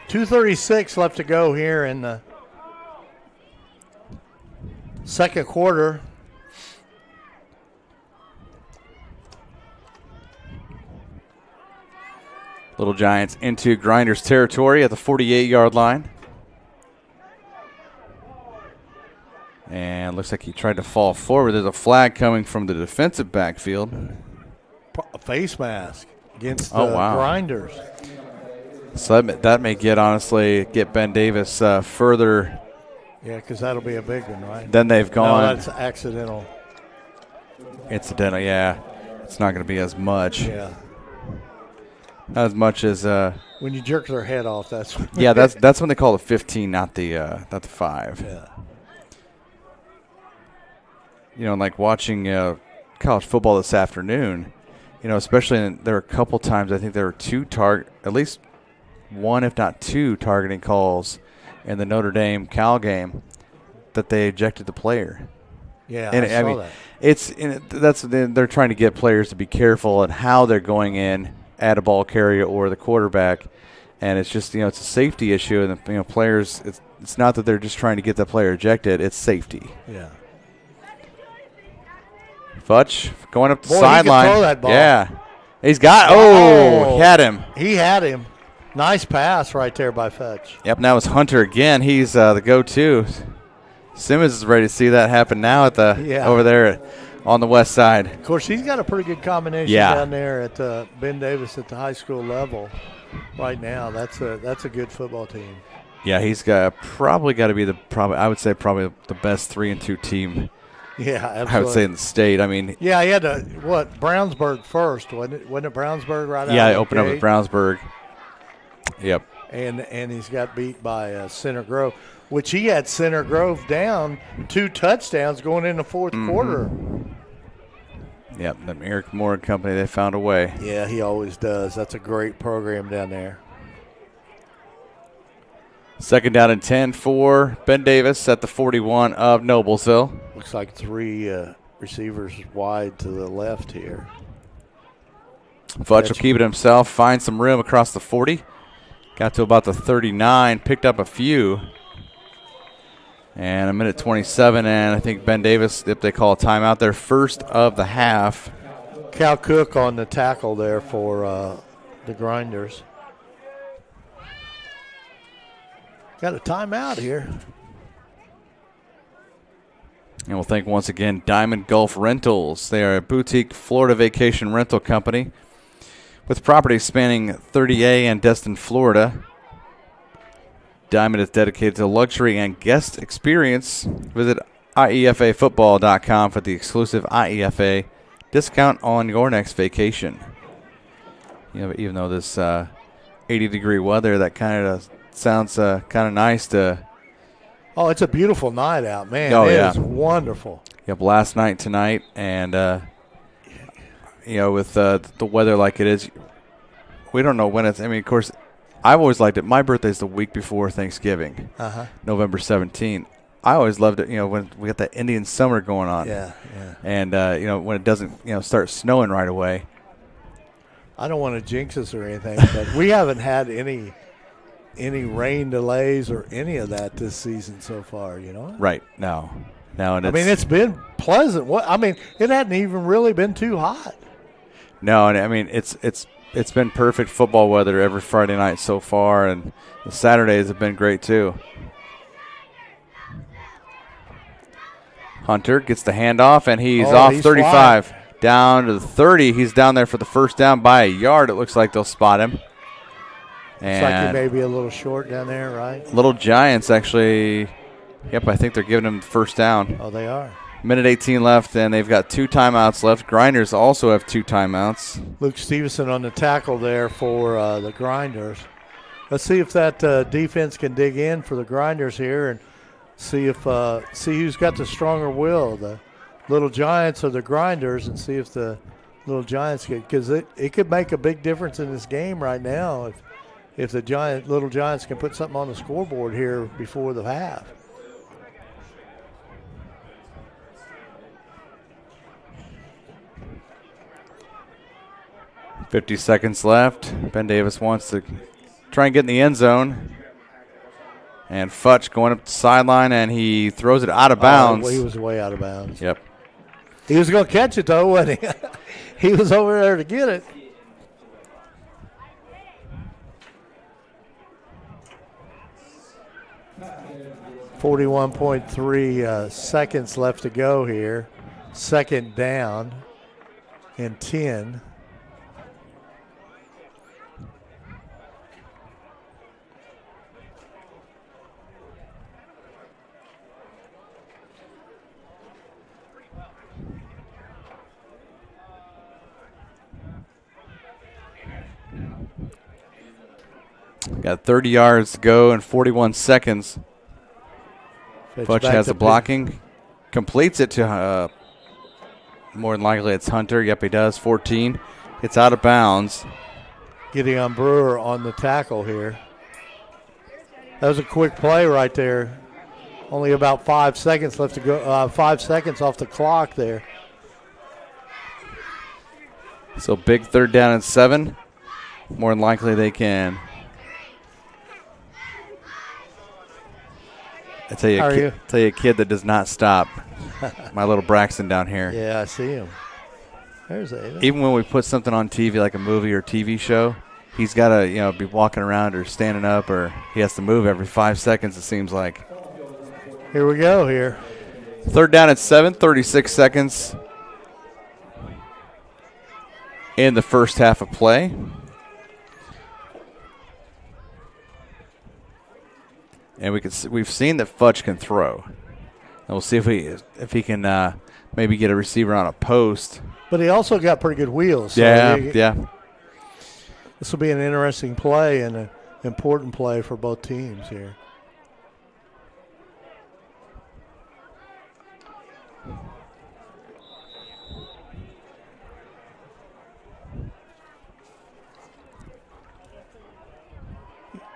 .236 left to go here in the second quarter. Little Giants into Grinders territory at the 48-yard line. And looks like he tried to fall forward. There's a flag coming from the defensive backfield. A face mask against the wow. Grinders. So that may get Ben Davis further. Yeah, because that'll be a big one, right? Then they've gone. No, that's accidental. Incidental, yeah. It's not going to be as much. Yeah. Not as much as. When you jerk their head off, that's. Yeah, that's when they call it 15, not the 5. Yeah. You know, like watching college football this afternoon, you know, especially there were a couple times I think there were at least one, if not 2 targeting calls in the Notre Dame Cal game that they ejected the player. Yeah, and I saw that. They're trying to get players to be careful at how they're going in at a ball carrier or the quarterback, and it's just, you know, it's a safety issue, and you know, players, it's not that they're just trying to get the player ejected, it's safety. Yeah. Futch going up the Boy, sideline. He can throw that ball. Yeah. He had him. He had him. Nice pass right there by Futch. Yep, now it's Hunter again. He's the go-to. Simmons is ready to see that happen now at over there on the west side. Of course, he's got a pretty good combination down there at Ben Davis at the high school level right now. That's a good football team. Yeah, he's probably got to be I would say probably the best 3-2 team. Yeah, absolutely. I would say in the state. I mean, yeah, he had Brownsburg first, wasn't it? Wasn't it Brownsburg right out? Yeah, I opened up with Brownsburg. Yep. And he's got beat by Center Grove, which he had Center Grove down 2 touchdowns going in the fourth quarter. Yep, the Eric Moore and company, they found a way. Yeah, he always does. That's a great program down there. 2nd down and 10 for Ben Davis at the 41 of Noblesville. Looks like 3 receivers wide to the left here. Futch will keep it himself, find some room across the 40. Got to about the 39, picked up a few. And a minute 27, and I think Ben Davis, if they call a timeout, their first of the half. Cal Cook on the tackle there for the Grinders. Got a timeout here. And we'll thank once again Diamond Gulf Rentals. They are a boutique Florida vacation rental company with properties spanning 30A and Destin, Florida. Diamond is dedicated to luxury and guest experience. Visit IEFAfootball.com for the exclusive IEFA discount on your next vacation. You know, even though this 80-degree weather, that kind of sounds kind of nice to. Oh, it's a beautiful night out, man. Oh, it yeah. is wonderful. Yep, last night, tonight, and you know, with the weather like it is, we don't know when it's. I mean, of course, I've always liked it. My birthday's the week before Thanksgiving, November 17th. I always loved it, you know, when we got that Indian summer going on. Yeah, yeah. And you know, when it doesn't, you know, start snowing right away. I don't want to jinx us or anything, but we haven't had any rain delays or any of that this season so far, you know? Right. No. And I mean, it's been pleasant. It hadn't even really been too hot. No, and I mean, it's been perfect football weather every Friday night so far, and the Saturdays have been great too. Hunter gets the handoff, and he's off 35. Flying. Down to the 30. He's down there for the first down by a yard. It looks like they'll spot him. Looks like he may be a little short down there, right? Little Giants actually, yep, I think they're giving him the first down. Oh, they are. Minute 18 left, and they've got 2 timeouts left. Grinders also have 2 timeouts. Luke Stevenson on the tackle there for the Grinders. Let's see if that defense can dig in for the Grinders here and see who's got the stronger will, the Little Giants or the Grinders, and see if the Little Giants get, because it could make a big difference in this game right now if the Little Giants can put something on the scoreboard here before the half. 50 seconds left. Ben Davis wants to try and get in the end zone. And Futch going up the sideline, and he throws it out of bounds. He was way out of bounds. Yep. He was going to catch it, though, wasn't he? He was over there to get it. .3 seconds left to go here. Second down and 10. Got 30 yards to go in 41 seconds. Futch has the blocking. Completes it to, more than likely it's Hunter. Yep, he does. 14. It's out of bounds. Gideon Brewer on the tackle here. That was a quick play right there. Only about 5 seconds left to go. 5 seconds off the clock there. So big 3rd down and 7. More than likely they can. I tell you, a kid that does not stop. My little Braxton down here. Yeah, I see him. There's Ada. Even when we put something on TV, like a movie or TV show, he's got to, be walking around or standing up, or he has to move every 5 seconds, it seems like. Here we go here. 3rd down at 7, 36 seconds in the first half of play. And we've seen that Futch can throw. And we'll see if he can maybe get a receiver on a post. But he also got pretty good wheels. So yeah. This will be an interesting play and an important play for both teams here.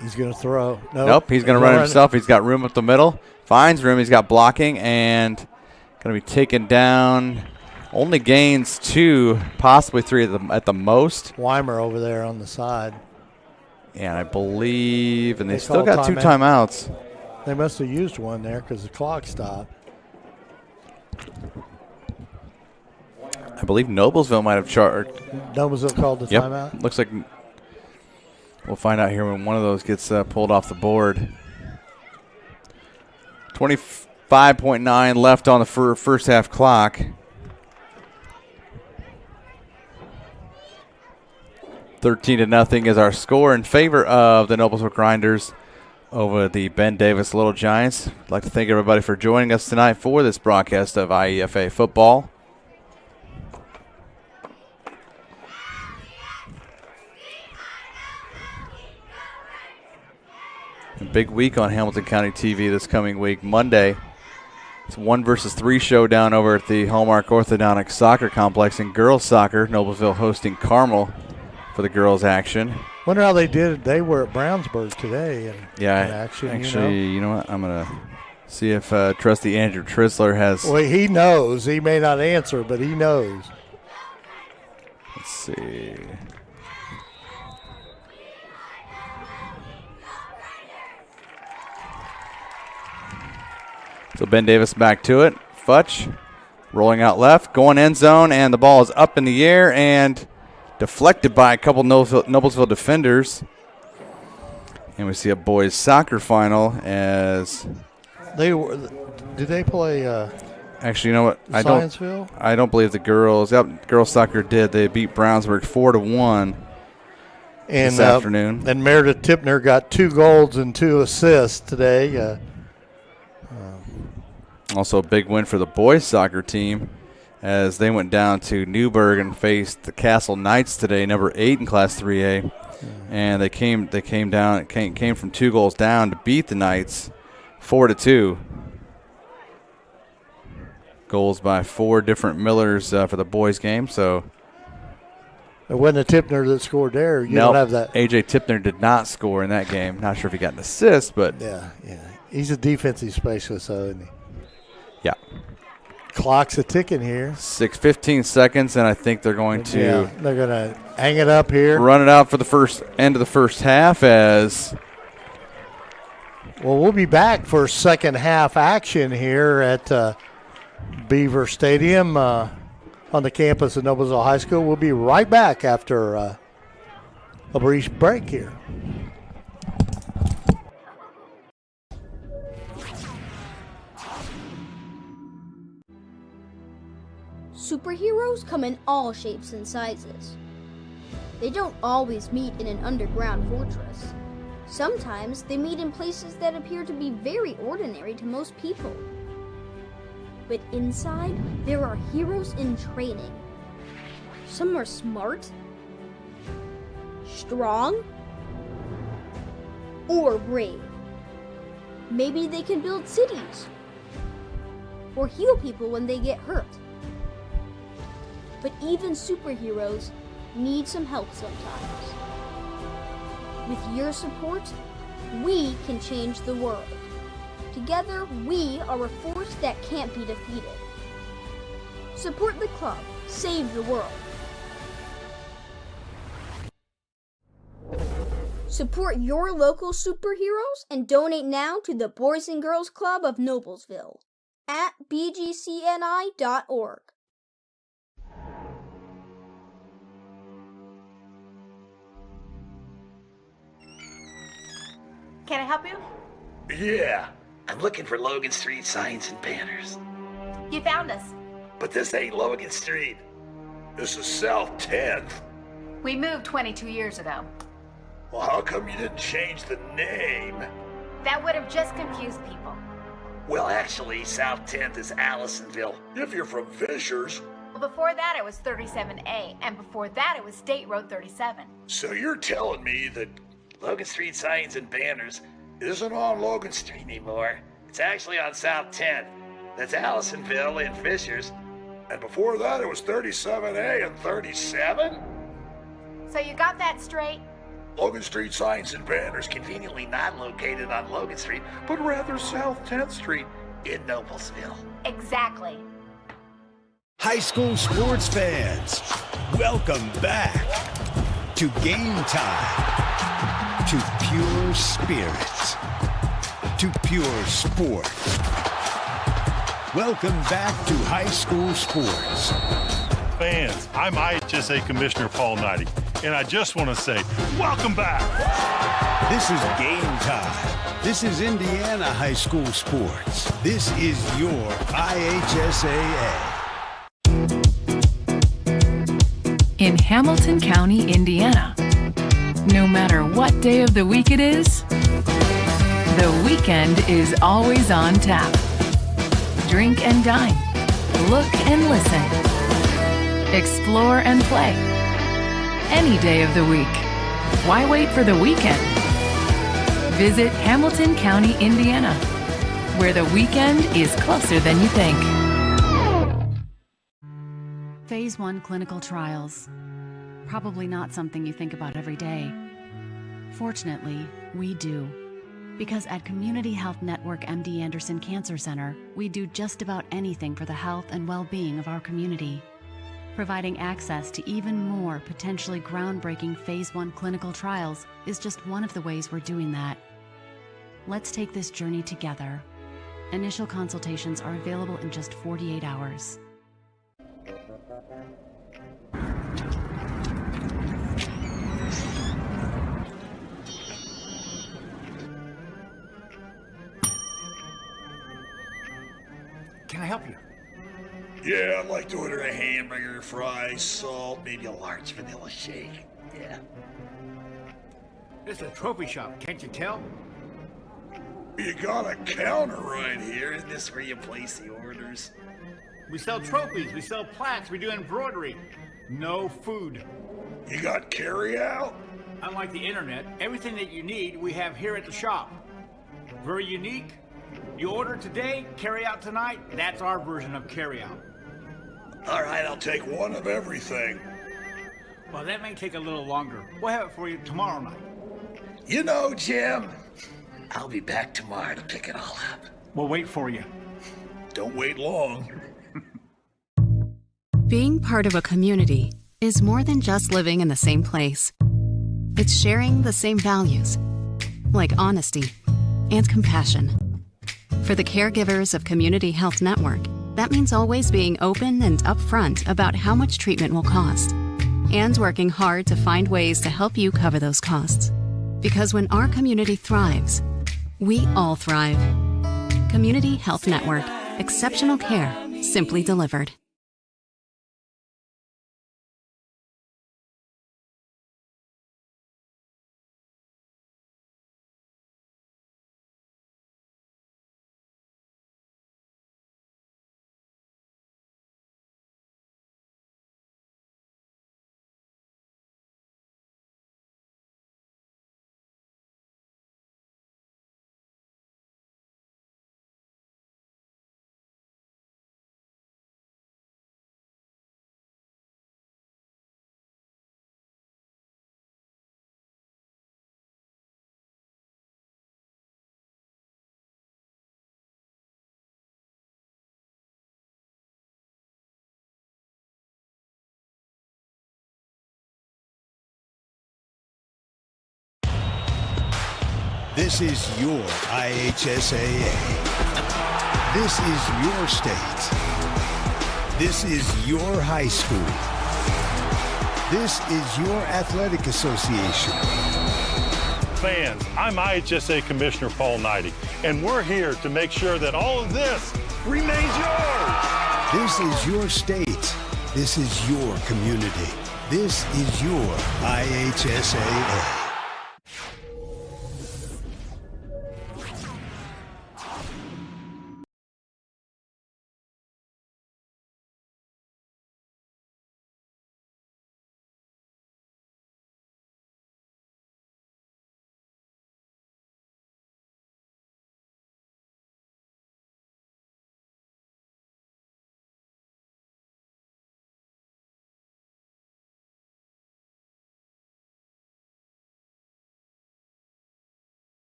He's going to throw. Nope, he's going to run himself. He's got room up the middle. Finds room. He's got blocking and going to be taken down. Only gains 2, possibly 3 at the most. Weimer over there on the side. And I believe, and they still got 2 timeouts. They must have used one there because the clock stopped. I believe Noblesville might have charged. Noblesville called the timeout? Looks like we'll find out here when one of those gets pulled off the board. 25.9 left on the first half clock. 13-0 is our score in favor of the Noblesville Grinders over the Ben Davis Little Giants. I'd like to thank everybody for joining us tonight for this broadcast of IEFA football. A big week on Hamilton County TV this coming week. Monday, it's 1 versus 3 showdown over at the Hallmark Orthodontic Soccer Complex in girls soccer. Noblesville hosting Carmel for the girls action. Wonder how they did. They were at Brownsburg today. In action, actually, you know what? I'm going to see if trusty Andrew Trisler has. Well, he knows. He may not answer, but he knows. Let's see. So Ben Davis back to it. Futch rolling out left, going end zone, and the ball is up in the air and deflected by a couple Noblesville defenders. And we see a boys soccer final as they were. Did they play? Actually, you know what? Scienceville? I don't believe the girls. Yep, girls soccer did. They beat Brownsburg 4-1 this afternoon. And Meredith Tipner got 2 goals and 2 assists today. Also a big win for the boys soccer team as they went down to Newburgh and faced the Castle Knights today, number 8 in Class 3A. And they came down. It came from 2 goals down to beat the Knights 4-2. Goals by 4 different Millers for the boys game. So it wasn't a Tipner that scored there. You don't have that. AJ Tipner did not score in that game. Not sure if he got an assist, but yeah, he's a defensive specialist, though, isn't he? Yeah. clock's a ticking here. 15 seconds, and I think they're going to they're going to hang it up here. Run it out for the first end of the first half as. Well, we'll be back for second half action here at Beaver Stadium on the campus of Noblesville High School. We'll be right back after a brief break here. Superheroes come in all shapes and sizes. They don't always meet in an underground fortress. Sometimes they meet in places that appear to be very ordinary to most people. But inside, there are heroes in training. Some are smart, strong, or brave. Maybe they can build cities or heal people when they get hurt. But even superheroes need some help sometimes. With your support, we can change the world. Together, we are a force that can't be defeated. Support the club. Save the world. Support your local superheroes and donate now to the Boys and Girls Club of Noblesville at bgcni.org. Can I help you? Yeah, I'm looking for Logan Street signs and banners. You found us. But this ain't Logan Street. This is South 10th. We moved 22 years ago. Well, how come you didn't change the name? That would have just confused people. Well, actually, South 10th is Allisonville. If you're from Fishers. Well, before that it was 37A, and before that it was State Road 37. So you're telling me that Logan Street signs and banners isn't on Logan Street anymore. It's actually on South 10th. That's Allisonville and Fishers. And before that, it was 37A and 37? So you got that straight? Logan Street signs and banners conveniently not located on Logan Street, but rather South 10th Street in Noblesville. Exactly. High school sports fans, welcome back to Game Time. To pure spirits, to pure sport. Welcome back to high school sports. Fans, I'm IHSA Commissioner Paul Knighty, and I just want to say, welcome back. This is Game Time. This is Indiana high school sports. This is your IHSAA. In Hamilton County, Indiana, no matter what day of the week it is, the weekend is always on tap. Drink and dine, look and listen, explore and play. Any day of the week. Why wait for the weekend? Visit Hamilton County, Indiana, where the weekend is closer than you think. Phase 1 clinical trials. Probably not something you think about every day. Fortunately, we do. Because at Community Health Network MD Anderson Cancer Center, we do just about anything for the health and well-being of our community. Providing access to even more potentially groundbreaking Phase 1 clinical trials is just one of the ways we're doing that. Let's take this journey together. Initial consultations are available in just 48 hours. Can I help you? Yeah, I'd like to order a hamburger, fries, salt, maybe a large vanilla shake. Yeah. This is a trophy shop, can't you tell? You got a counter right here. Isn't this where you place the orders? We sell trophies, we sell plaques, we do embroidery. No food. You got carry-out? Unlike the internet, everything that you need we have here at the shop. Very unique. You order today, carry out tonight. That's our version of carry out. All right, I'll take one of everything. Well, that may take a little longer. We'll have it for you tomorrow night. You know, Jim, I'll be back tomorrow to pick it all up. We'll wait for you. Don't wait long. Being part of a community is more than just living in the same place. It's sharing the same values, like honesty and compassion. For the caregivers of Community Health Network, that means always being open and upfront about how much treatment will cost, and working hard to find ways to help you cover those costs. Because when our community thrives, we all thrive. Community Health Network. Exceptional care, simply delivered. This is your IHSAA. This is your state. This is your high school. This is your athletic association. Fans, I'm IHSA Commissioner Paul Knighty, and we're here to make sure that all of this remains yours. This is your state. This is your community. This is your IHSAA.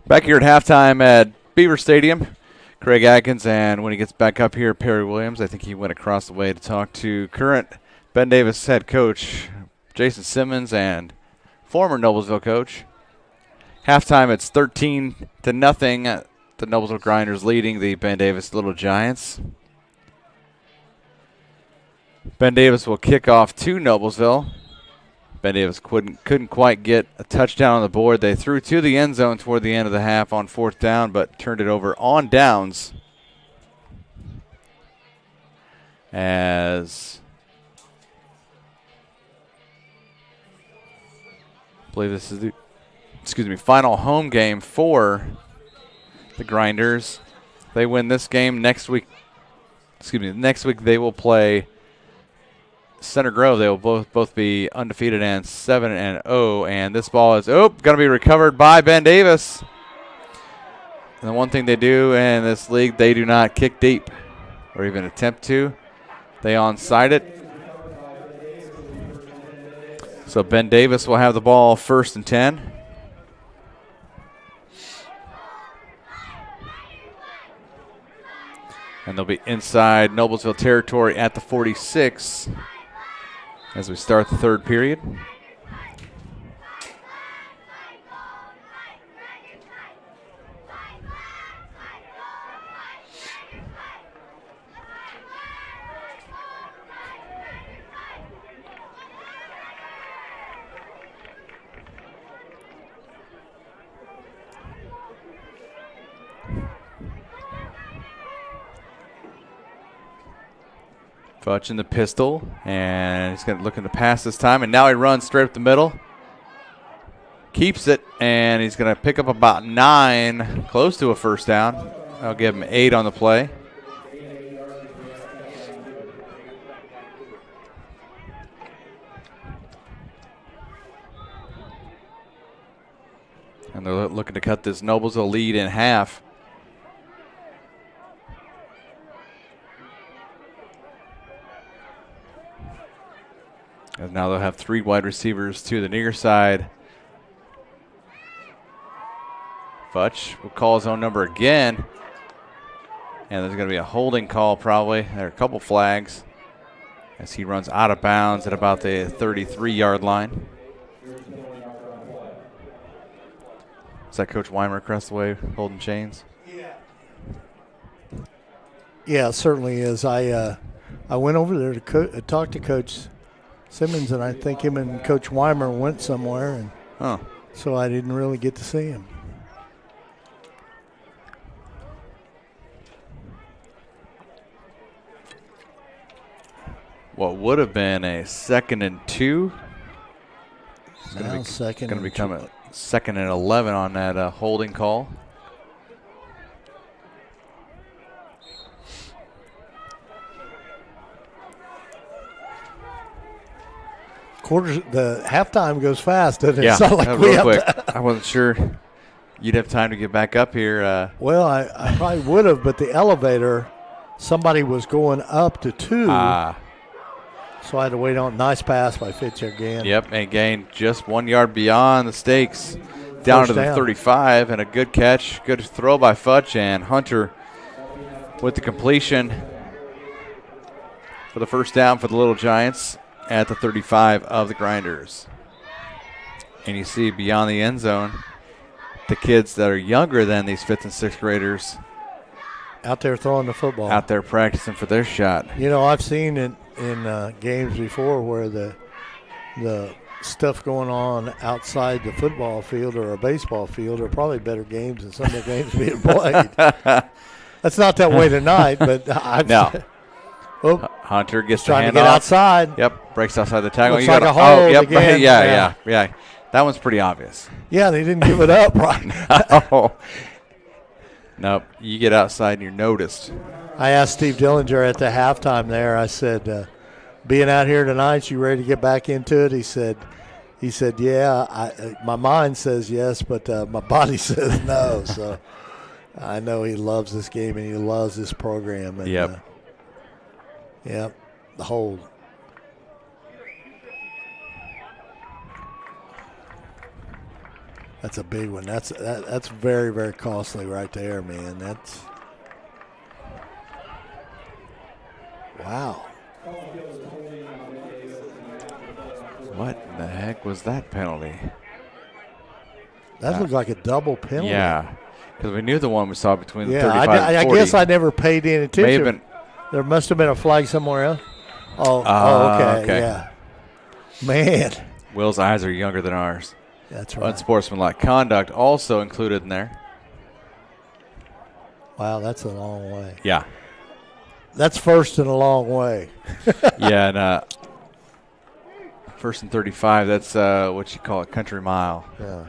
Back here at halftime at Beaver Stadium, Craig Atkins, and when he gets back up here, Perry Williams. I think he went across the way to talk to current Ben Davis head coach Jason Simmons and former Noblesville coach. Halftime, it's 13-0. The Noblesville Grinders leading the Ben Davis Little Giants. Ben Davis will kick off to Noblesville. Ben Davis couldn't quite get a touchdown on the board. They threw to the end zone toward the end of the half on 4th down, but turned it over on downs. As I believe this is the final home game for the Grinders. They win this game next week. Next week they will play Center Grove. They will both be undefeated and 7-0. And this ball is going to be recovered by Ben Davis. And the one thing they do in this league, they do not kick deep or even attempt to. They onside it. So Ben Davis will have the ball 1st and 10. And they'll be inside Noblesville territory at the 46 as we start the 3rd period. Futch in the pistol, and he's looking to pass this time, and now he runs straight up the middle. Keeps it, and he's going to pick up about 9, close to a first down. I'll give him 8 on the play. And they're looking to cut this Noblesville lead in half. And now they'll have 3 wide receivers to the near side. Futch will call his own number again. And there's going to be a holding call probably. There are a couple flags as he runs out of bounds at about the 33-yard line. Is that Coach Weimer across the way holding chains? Yeah, it certainly is. I went over there to talk to Coach Simmons, and I think him and Coach Weimer went somewhere, and so I didn't really get to see him. What would have been a 2nd and 2. It's going to become a 2nd and 11 on that holding call. The halftime goes fast, doesn't it? Yeah, like real quick. I wasn't sure you'd have time to get back up here. Well, I probably would have, but the elevator, somebody was going up to 2. So I had to wait on. Nice pass by Fitch again. Yep, and gained just 1 yard beyond the stakes, down to the 35, and a good catch, good throw by Futch, and Hunter with the completion for the first down for the Little Giants at the 35 of the Grinders. And you see beyond the end zone, the kids that are younger than these 5th and 6th graders out there throwing the football, out there practicing for their shot. You know, I've seen it in games before where the stuff going on outside the football field or a baseball field are probably better games than some of the games being played. That's not that way tonight, but Hunter gets trying the to get outside. Yep, breaks outside the tackle. Looks like a hold again. Yeah. That one's pretty obvious. Yeah, they didn't give it up, right? No. Nope, you get outside and you're noticed. I asked Steve Dillinger at the halftime there, I said, being out here tonight, you ready to get back into it? He said, yeah, my mind says yes, but my body says no. So I know he loves this game and he loves this program. And, yep. The hold. That's a big one. That's very, very costly right there, man. That's wow. What the heck was that penalty? That looked like a double penalty. Yeah, because we knew the one we saw between the 35 and 40. I guess I never paid any attention. May have been. There must have been a flag somewhere else. Okay. Yeah. Man. Will's eyes are younger than ours. That's right. Unsportsmanlike conduct also included in there. Wow, that's a long way. Yeah. That's first and a long way. Yeah, and first and 35, that's what you call a country mile. Yeah.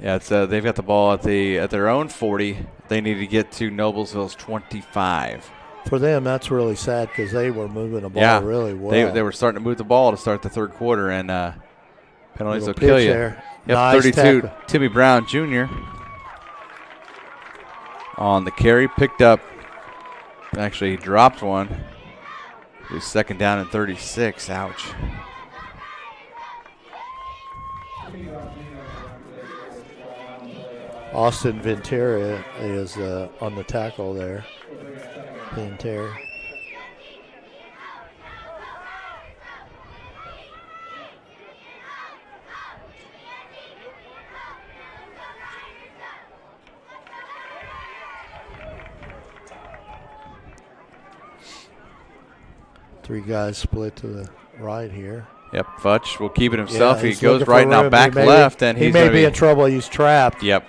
Yeah, it's they've got the ball at their own 40. They need to get to Noblesville's 25. For them, that's really sad because they were moving the ball really well. They were starting to move the ball to start the third quarter, and penalties will kill you. There. Yep, Nice 32, tackle. Timmy Brown Jr. on the carry, picked up. Actually, he dropped one. It was second down and 36. Ouch. Austin Ventura is on the tackle there. Ventura. Three guys split to the right here. Yep, Futch will keep it himself. Yeah, he goes right now, back left, and he he's may be in trouble. He's trapped. Yep.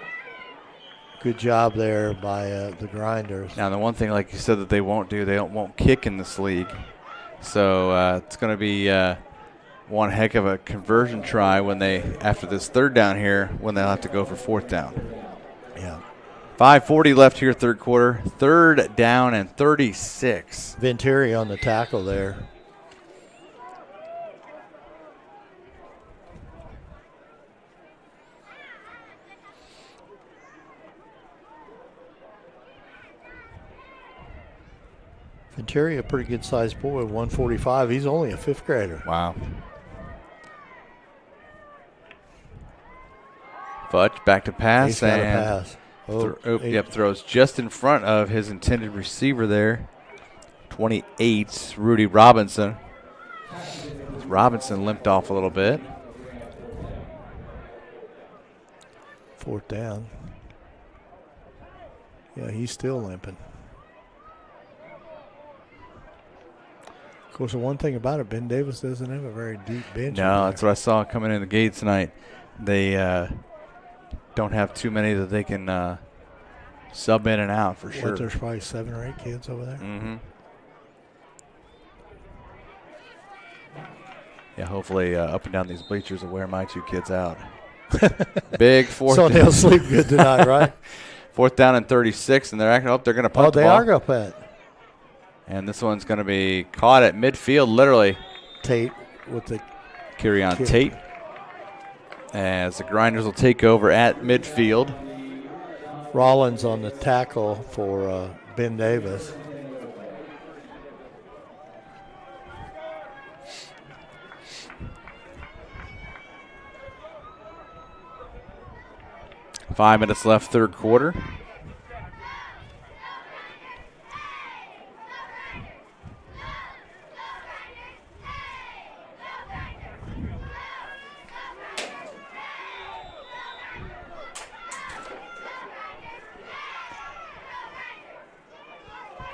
Good job there by the Grinders. Now, the one thing, like you said, that they won't do, they won't kick in this league. So it's going to be one heck of a conversion try when after this third down here, when they'll have to go for fourth down. Yeah. 5:40 left here, third quarter. Third down and 36. Venturi on the tackle there. Venturi, a pretty good-sized boy, 145. He's only a fifth grader. Wow. Fudge back to pass. He's got and a pass. Throws just in front of his intended receiver there. 28, Rudy Robinson. Robinson limped off a little bit. Fourth down. Yeah, he's still limping. Of course, the one thing about it, Ben Davis doesn't have a very deep bench. No, that's what I saw coming in the gate tonight. They don't have too many that they can sub in and out for sure. There's probably 7 or 8 kids over there. Mm-hmm. Yeah, hopefully up and down these bleachers will wear my 2 kids out. Big fourth. So they'll sleep good tonight, right? Fourth down and 36, and they're acting up. They're going to punt the ball. They are going to punt. And this one's going to be caught at midfield, literally. Tate with the Kyrion Tate. As the Grinders will take over at midfield. Rollins on the tackle for Ben Davis. Five minutes left, third quarter.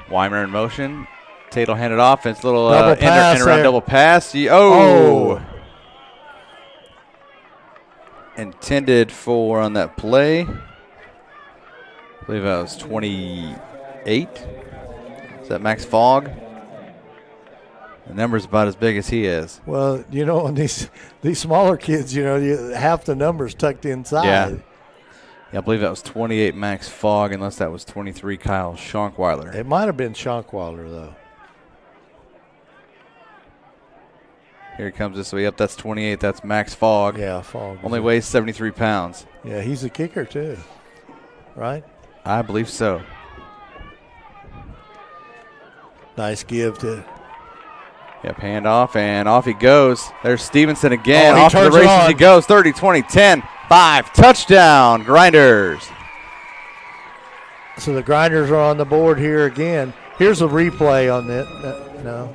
Weimer in motion. Tate will hand it off. It's a little end around double pass. Intended for on that play. I believe that was 28. Is that Max Fogg? The number's about as big as he is. Well, on these smaller kids, half the numbers tucked inside. Yeah, I believe that was 28 Max Fogg, unless that was 23 Kyle Schonkweiler. It might have been Schonkweiler, though. Here he comes this way. Yep, that's 28. That's Max Fogg. Yeah, Fogg. Only weighs 73 pounds. Yeah, he's a kicker, too. Right? I believe so. Nice give to. Yep, hand off, and off he goes. There's Stevenson again. Off to the races on. he goes. 30, 20, 10, 5. Touchdown, Grinders. So the Grinders are on the board here again. Here's a replay on it. No.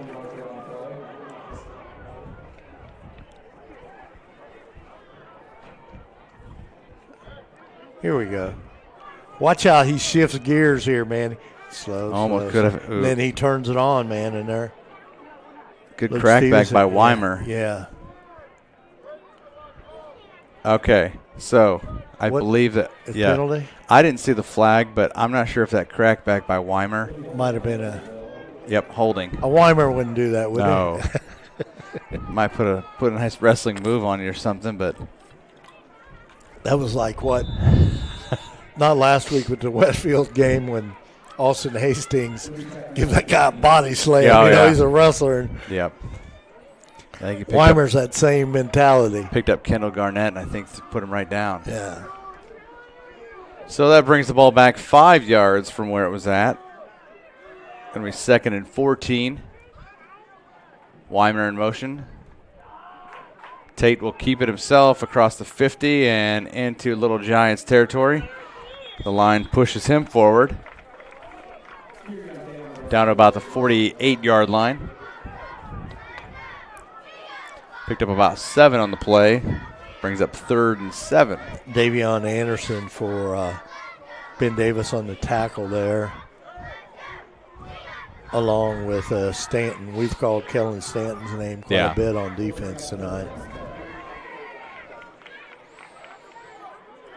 Here we go. Watch how he shifts gears here, man. Slow. Almost could have. And then he turns it on, man, and there. Good crackback by Weimer. Yeah. Okay, so I believe that. Penalty? I didn't see the flag, but I'm not sure if that crackback by Weimer. Might have been a. Yep, holding. A Weimer wouldn't do that, would he? No. Might put a nice wrestling move on you or something, but. That was like what? Not last week with the Westfield game when Austin Hastings gives that guy a body slam. Yeah, he's a wrestler. Yep. I think he Weimer's that same mentality. Picked up Kendall Garnett, and I think put him right down. Yeah. So that brings the ball back 5 yards from where it was at. Going to be 2nd and 14. Weimer in motion. Tate will keep it himself across the 50 and into Little Giants territory. The line pushes him forward. Down to about the 48-yard line. Picked up about 7 on the play. Brings up 3rd and 7. Davion Anderson for Ben Davis on the tackle there. Along with Stanton. We've called Kellen Stanton's name quite a bit on defense tonight.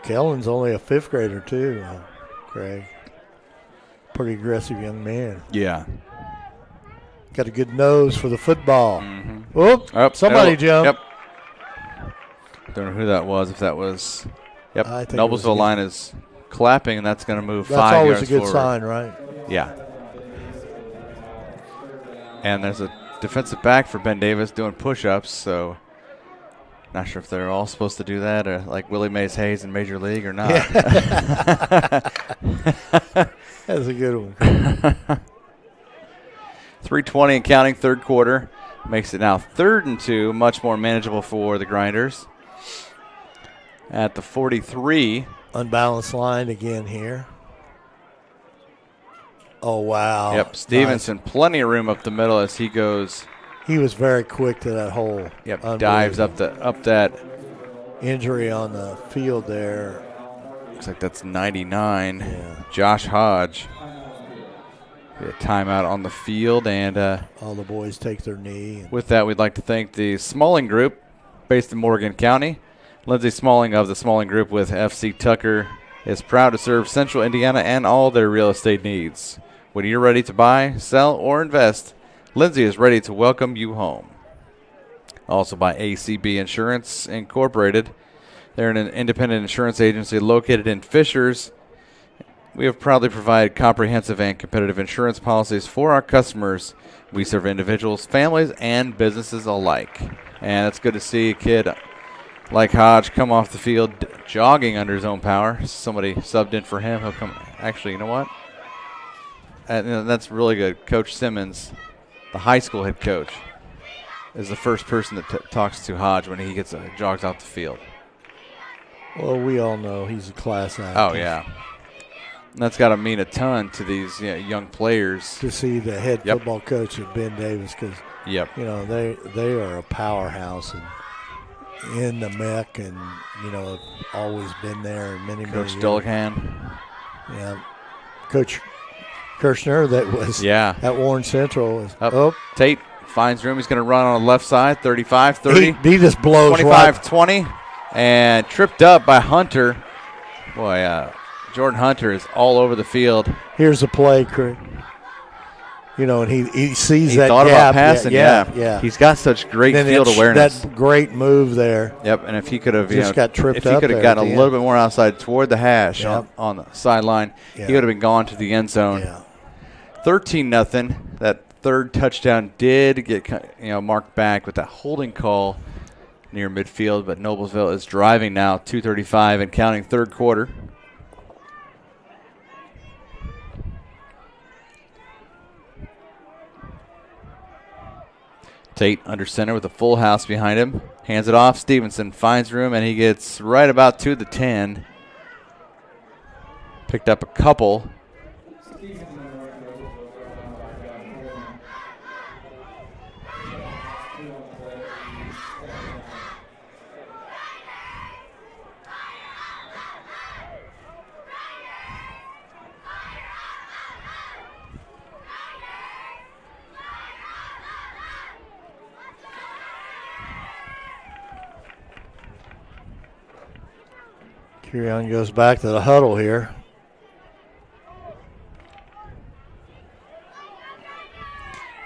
Kellen's only a 5th grader, too. Craig. Pretty aggressive young man. Yeah. Got a good nose for the football. Mm-hmm. Whoop, somebody jumped. Yep. Don't know who that was. If that was, yep. I think Noblesville line is clapping, and that's going to move that's 5 yards always a good forward. sign, right? Yeah. And there's a defensive back for Ben Davis doing push-ups, so not sure if they're all supposed to do that, or like Willie Mays Hayes in Major League or not. Yeah. That's a good one. 3:20 and counting, third quarter. Makes it now 3rd and 2, much more manageable for the Grinders. At the 43. Unbalanced line again here. Oh, wow. Yep, Stevenson, plenty of room up the middle as he goes. He was very quick to that hole. Yep, dives up that. Injury on the field there. Looks like that's 99. Yeah. Josh Hodge. A timeout on the field, and all the boys take their knee. With that, we'd like to thank the Smalling Group, based in Morgan County. Lindsay Smalling of the Smalling Group with FC Tucker is proud to serve Central Indiana and all their real estate needs. When you're ready to buy, sell, or invest, Lindsay is ready to welcome you home. Also by ACB Insurance Incorporated. They're an independent insurance agency located in Fishers. We have proudly provided comprehensive and competitive insurance policies for our customers. We serve individuals, families, and businesses alike. And it's good to see a kid like Hodge come off the field jogging under his own power. Somebody subbed in for him. He'll come. Actually, you know what? And that's really good. Coach Simmons, the high school head coach, is the first person that talks to Hodge when he jogs out the field. Well, we all know he's a class act. Oh, yeah. And that's got to mean a ton to these young players. To see the head football coach of Ben Davis, because they are a powerhouse and in the MEC, and have always been there many Coach years. Dullihan. Yeah. Coach Kirshner that was at Warren Central. Tate finds room. He's going to run on the left side, 35-30. He just blows 25-20, and tripped up by Hunter. Boy, Jordan Hunter is all over the field. Here's the play, Craig. And he sees he that thought gap. about passing, yeah. He's got such great field awareness. That great move there. Yep, and if he could have got tripped if he could have gotten a little bit more outside toward the hash on the sideline, he would have been gone to the end zone. Yeah. 13-0. That third touchdown did get marked back with that holding call near midfield, but Noblesville is driving now, 2:35 and counting, third quarter. Tate under center with a full house behind him. Hands it off. Stevenson finds room, and he gets right about to the 10. Picked up a couple. Curion goes back to the huddle here.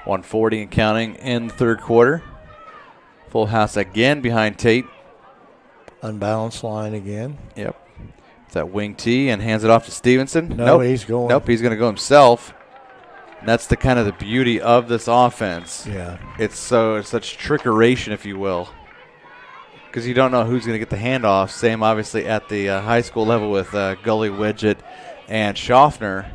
.140 and counting in the third quarter. Full house again behind Tate. Unbalanced line again. Yep. It's that wing tee and hands it off to Stevenson. Nope, he's going. Nope, he's going to go himself. And that's the kind of the beauty of this offense. Yeah. It's such trickeration, if you will, because you don't know who's going to get the handoff. Same, obviously, at the high school level with Gully, Widget, and Schaffner.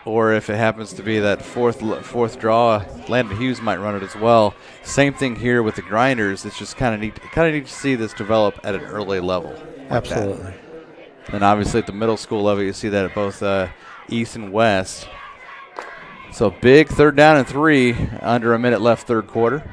Or if it happens to be that fourth draw, Landon Hughes might run it as well. Same thing here with the Grinders. It's just kind of neat to see this develop at an early level. Absolutely. And obviously at the middle school level, you see that at both East and West. So big 3rd down and 3, under a minute left, third quarter.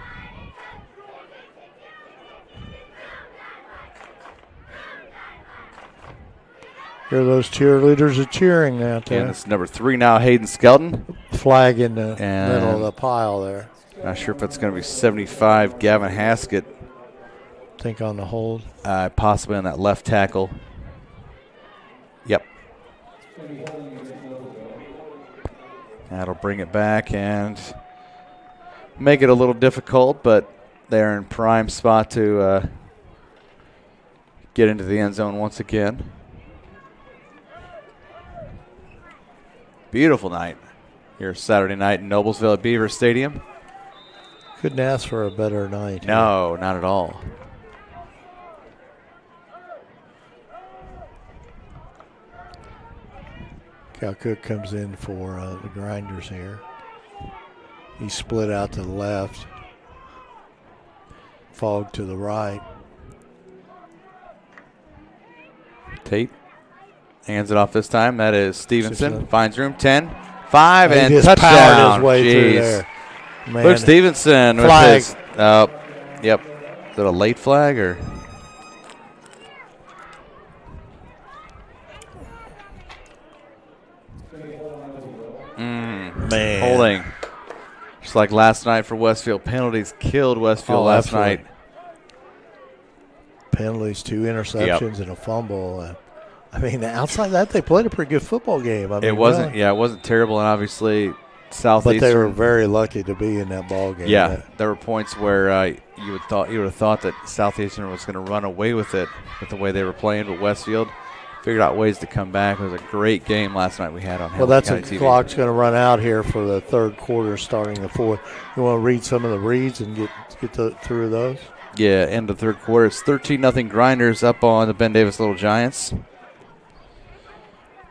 Here those cheerleaders are cheering out there. And it's number 3 now, Hayden Skelton. Flag in the middle of the pile there. Not sure if it's going to be 75, Gavin Haskett. Think on the hold. Possibly on that left tackle. Yep. That'll bring it back and make it a little difficult, but they're in prime spot to get into the end zone once again. Beautiful night here Saturday night in Noblesville at Beaver Stadium. Couldn't ask for a better night. No, not at all. Cal Cook comes in for the Grinders here. He's split out to the left. Fogg to the right. Tate hands it off this time. That is Stevenson. Finds room. 10, 5, and just touchdown. powered his way through there. Man. Luke Stevenson Flag. with his, yep. Is it a late flag or? Man. Holding. Just like last night for Westfield. Penalties killed Westfield last night. Penalties, 2 interceptions, and a fumble. I mean, outside that, they played a pretty good football game. I mean, it wasn't, it wasn't terrible, and obviously Southeastern. But they were very lucky to be in that ball game. Yeah, there were points where you would have thought that Southeastern was going to run away with it with the way they were playing, but Westfield figured out ways to come back. It was a great game last night we had on Hamilton that's County what TV. The clock's going to run out here for the third quarter, starting the fourth. You want to read some of the reads and get through those? Yeah, end of third quarter. It's 13-0 Grinders up on the Ben Davis Little Giants.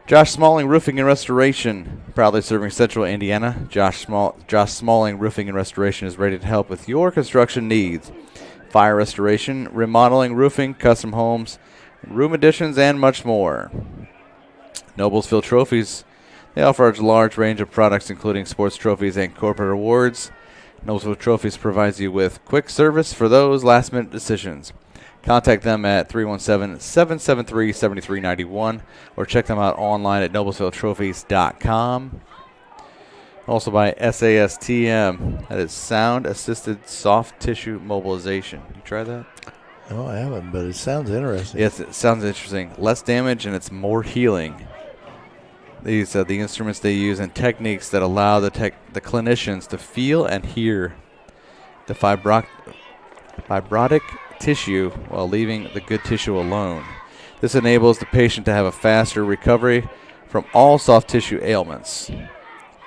Josh Smalling Roofing and Restoration, proudly serving Central Indiana. Josh Smalling Roofing and Restoration is ready to help with your construction needs. Fire restoration, remodeling, roofing, custom homes, room additions, and much more. Noblesville Trophies, they offer a large range of products including sports trophies and corporate awards. Noblesville Trophies provides you with quick service for those last-minute decisions. Contact them at 317-773-7391 or check them out online at noblesvilletrophies.com. Also by SASTM, that is Sound-Assisted Soft Tissue Mobilization. You try that? No, I haven't, but it sounds interesting. Yes, it sounds interesting. Less damage and it's more healing. These are the instruments they use and techniques that allow the clinicians to feel and hear the fibrotic tissue while leaving the good tissue alone. This enables the patient to have a faster recovery from all soft tissue ailments.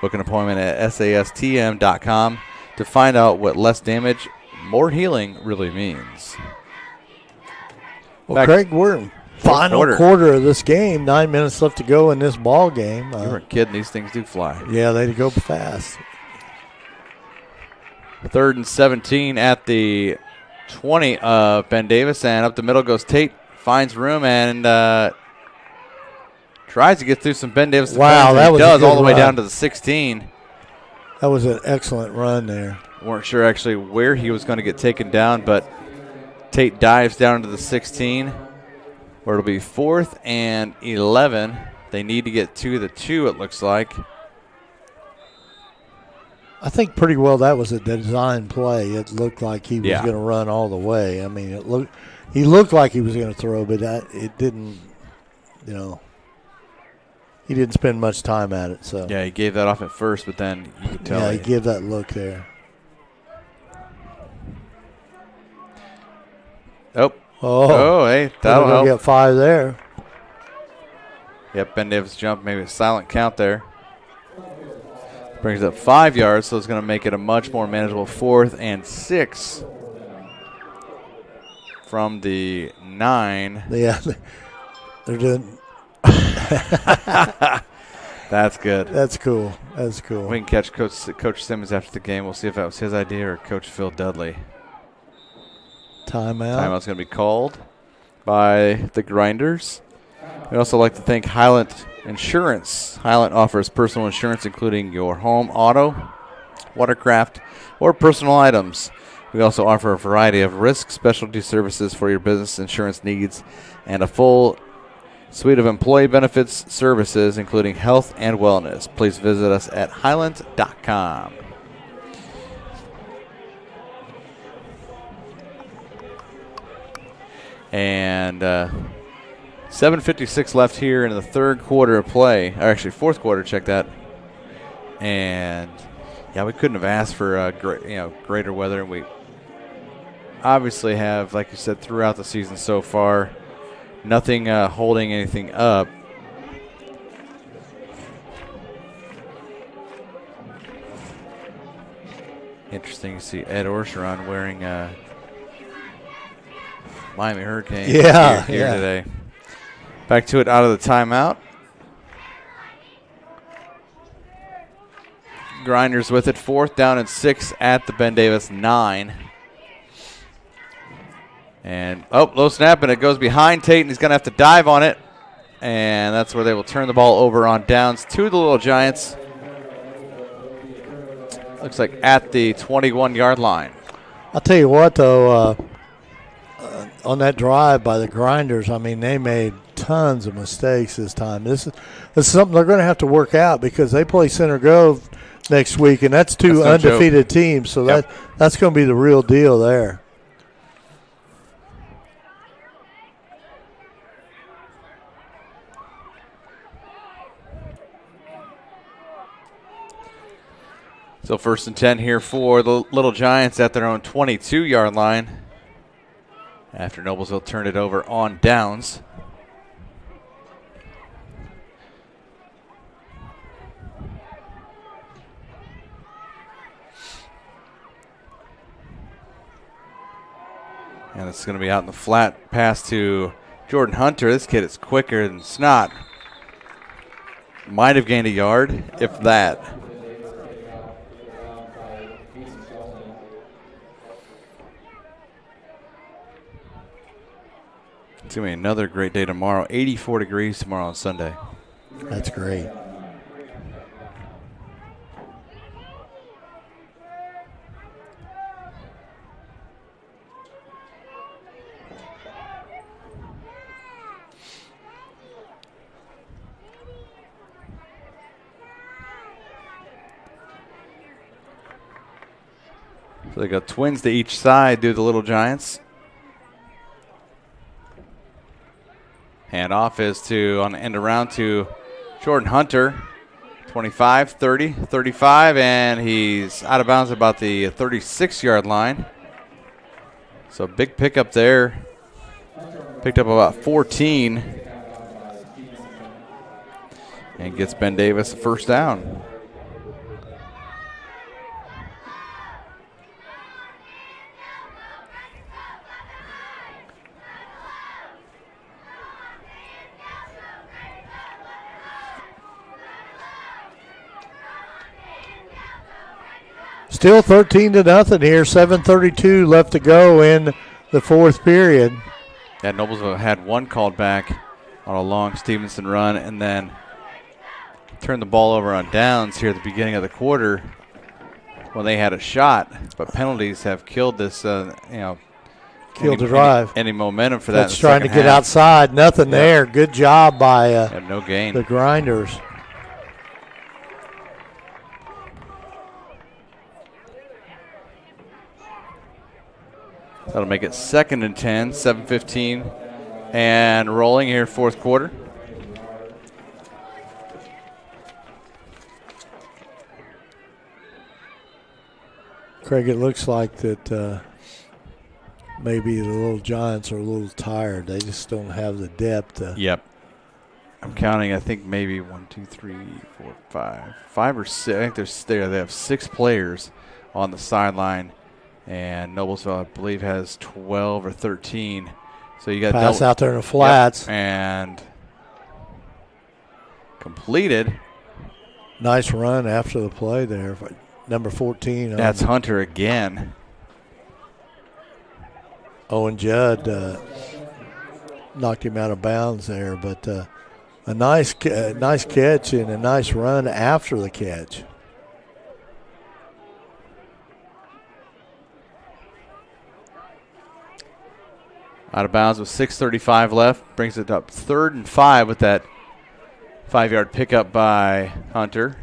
Book an appointment at sastm.com to find out what less damage, more healing really means. Well, Craig, we're in final quarter of this game. 9 minutes left to go in this ball game. You weren't kidding. These things do fly. Yeah, they go fast. 3rd and 17 at the 20 of Ben Davis, and up the middle goes Tate. Finds room and tries to get through some Ben Davis. Wow, that was does all the way run. down to the 16. That was an excellent run there. Weren't sure actually where he was going to get taken down, but Tate dives down to the 16, where it'll be 4th and 11. They need to get to the 2, it looks like. I think pretty well that was a design play. It looked like he was going to run all the way. I mean, he looked like he was going to throw, but it didn't, he didn't spend much time at it. So yeah, he gave that off at first, but then you could tell. Yeah, he gave that look there. Oh, hey, that'll help. Get 5 there. Yep, Ben Davis jumped, maybe a silent count there. Brings up 5 yards, so it's going to make it a much more manageable 4th and 6 from the 9. Yeah, they're doing. That's good. That's cool. That's cool. We can catch Coach Simmons after the game. We'll see if that was his idea or Coach Phil Dudley. Timeout. Timeout's going to be called by the Grinders. We'd also like to thank Highland Insurance. Highland offers personal insurance including your home, auto, watercraft, or personal items. We also offer a variety of risk specialty services for your business insurance needs and a full suite of employee benefits services including health and wellness. Please visit us at highland.com. And 7:56 left here in the third quarter of play. Or actually, fourth quarter. Check that. And yeah, we couldn't have asked for greater weather, and we obviously have, like you said, throughout the season so far, nothing holding anything up. Interesting to see Ed Orgeron wearing Miami Hurricane here today. Back to it out of the timeout. Grinders with it, 4th down and 6 at the Ben Davis 9. And, low snap, and it goes behind Tate, and he's going to have to dive on it. And that's where they will turn the ball over on downs to the Little Giants. Looks like at the 21-yard line. I'll tell you what, though, on that drive by the Grinders, I mean, they made tons of mistakes this time. This is something they're going to have to work out because they play Center Grove next week, and that's two undefeated teams, so that's going to be the real deal there. So 1st and 10 here for the Little Giants at their own 22-yard line after Noblesville turned it over on downs. And it's going to be out in the flat pass to Jordan Hunter. This kid is quicker than snot. Might have gained a yard, if that. It's going to be another great day tomorrow. 84 degrees tomorrow on Sunday. That's great. So they got twins to each side, do the Little Giants. Handoff is on the end around to Jordan Hunter. 25, 30, 35, and he's out of bounds about the 36-yard line. So big pickup there. Picked up about 14. And gets Ben Davis a 1st down. Still 13-0 here. 7:32 left to go in the 4th period. Yeah, Noblesville had one called back on a long Stevenson run and then turned the ball over on downs here at the beginning of the quarter when they had a shot. But penalties have killed this, killed the drive. Any momentum for that. That's trying to get outside. Nothing there. Good job by no gain. The Grinders. That'll make it 2nd and 10, 7:15, and rolling here 4th quarter. Craig, it looks like that maybe the Little Giants are a little tired. They just don't have the depth. Yep. I'm counting, I think maybe 5 or 6. I think they have 6 players on the sideline. And Noblesville, I believe, has 12 or 13. So you got pass out there in the flats. Yep, and completed. Nice run after the play there. Number 14. That's Hunter again. Owen Judd knocked him out of bounds there. But a nice catch and a nice run after the catch. Out of bounds with 6:35 left. Brings it up 3rd and 5 with that 5-yard pickup by Hunter.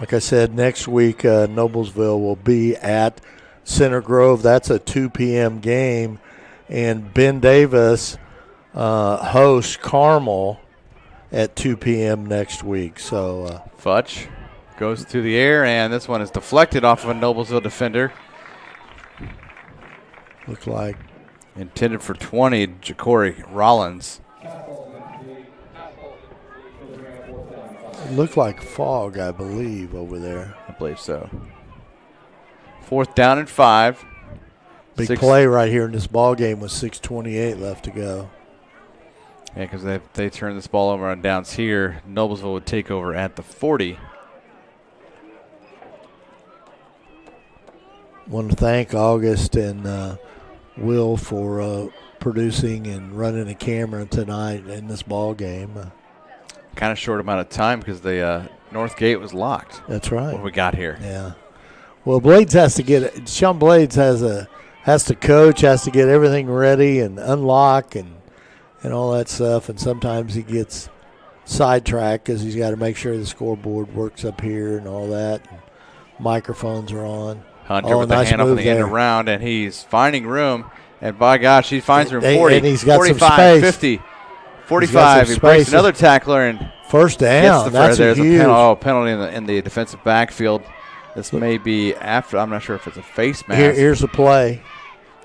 Like I said, next week Noblesville will be at Center Grove. That's a 2 p.m. game. And Ben Davis hosts Carmel at 2 p.m. next week. So Futch goes through the air, and this one is deflected off of a Noblesville defender. Look like intended for 20, Ja'Cory Rollins. It looked like fog, I believe, over there. I believe so. 4th down and 5. Big play right here in this ball game with 6:28 left to go. Yeah, because they turn this ball over on downs here, Noblesville would take over at the 40. Want to thank August and Will for producing and running a camera tonight in this ball game. Kind of short amount of time because the north gate was locked. That's right. When we got here. Yeah. Well, Blades has to get it. Sean Blades has to coach, has to get everything ready and unlock and all that stuff. And sometimes he gets sidetracked because he's got to make sure the scoreboard works up here and all that. And microphones are on. Hunter with the hand on the end around, and he's finding room. And by gosh, he finds room 40, and he's got 45, some space. 50, 45. He breaks another tackler and first down. That's there's huge. a penalty in the defensive backfield. This may be after. I'm not sure if it's a face mask. Here's the play.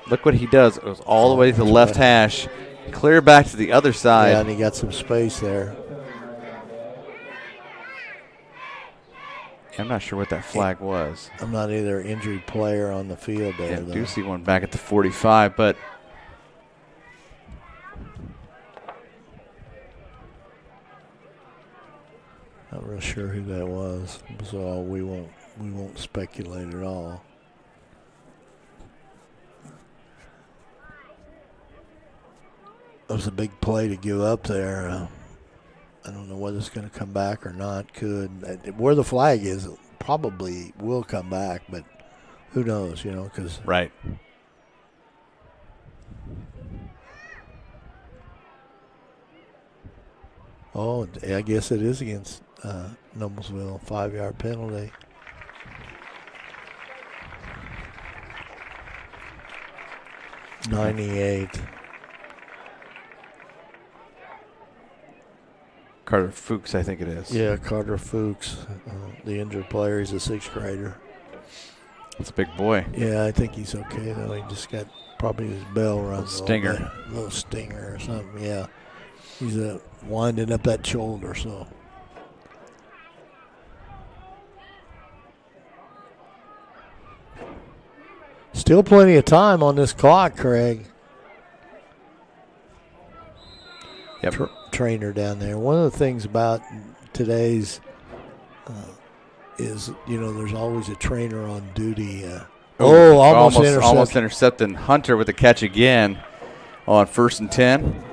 Look what he does. It goes all the way to the left hash, clear back to the other side. Yeah, and he got some space there. I'm not sure what that flag was. I'm not either. Injured player on the field there. Yeah, I do see one back at the 45, but not real sure who that was. So we won't speculate at all. That was a big play to give up there. I don't know whether it's going to come back or not. Could. Where the flag is, it probably will come back, but who knows, because. Right. Oh, I guess it is against Noblesville. 5-yard penalty. '98. Carter Fuchs, I think it is. Yeah, Carter Fuchs, the injured player. He's a 6th grader. That's a big boy. Yeah, I think he's okay, though. He just got probably his bell rung. A stinger. Little stinger or something, yeah. He's winding up that shoulder, so. Still plenty of time on this clock, Craig. Yep. Trainer down there. One of the things about today's is, there's always a trainer on duty. Almost intercepted Hunter with the catch again on 1st and 10.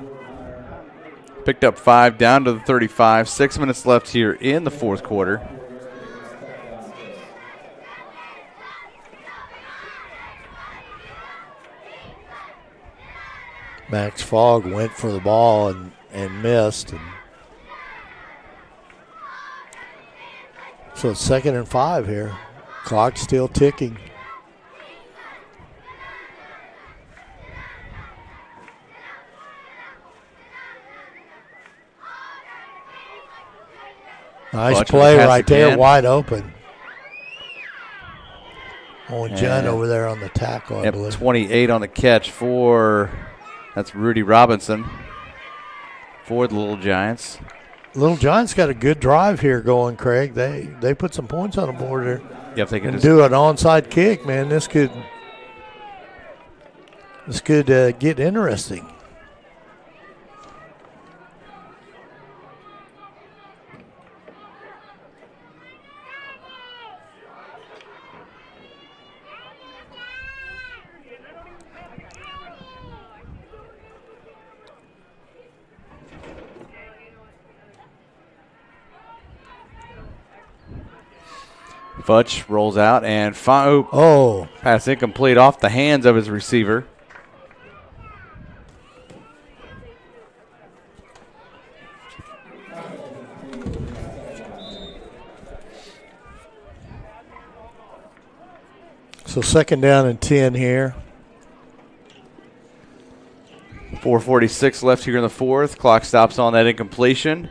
Picked up 5 down to the 35. 6 minutes left here in the 4th quarter. Max Fogg went for the ball and missed. And so it's 2nd and 5 here. Clock still ticking. Nice play right there, wide open. Owen Judd over there on the tackle, I believe. 28 on the catch that's Rudy Robinson for the Little Giants. Little Giants got a good drive here going, Craig. They put some points on the board there. Yeah, if they can do an onside kick, man, this could get interesting. Futch rolls out and pass incomplete off the hands of his receiver. So 2nd down and 10 here. 4:46 left here in the 4th. Clock stops on that incompletion.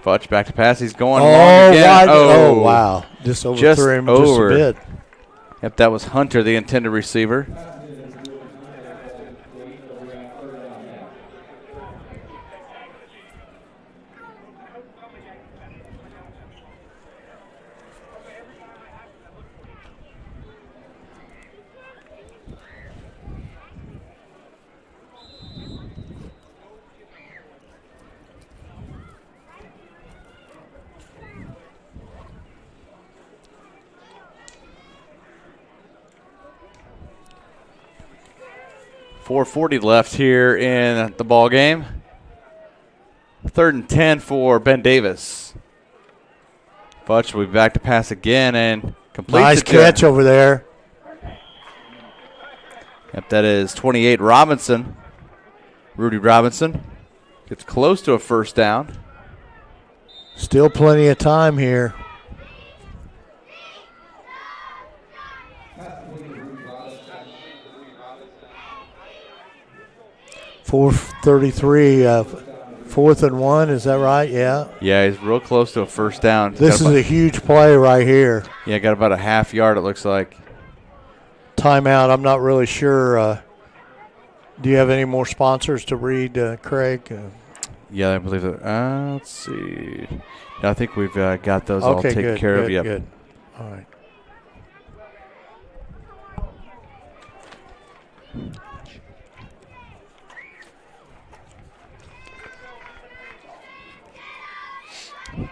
Futch back to pass. He's going long again. Oh, wow. Just overthrew him just a bit. Yep, that was Hunter, the intended receiver. .440 left here in the ball game. 3rd and 10 for Ben Davis. Futch will be back to pass again and complete. Nice catch over there. Yep, that is 28 Robinson. Rudy Robinson gets close to a 1st down. Still plenty of time here. 4:33, 4th and 1, is that right? Yeah. Yeah, he's real close to a 1st down. This is a huge play right here. Yeah, got about a half yard, it looks like. Timeout, I'm not really sure. Do you have any more sponsors to read, Craig? Yeah, I believe that. Let's see. Yeah, I think we've got those all taken care of. Yep. Good. All right.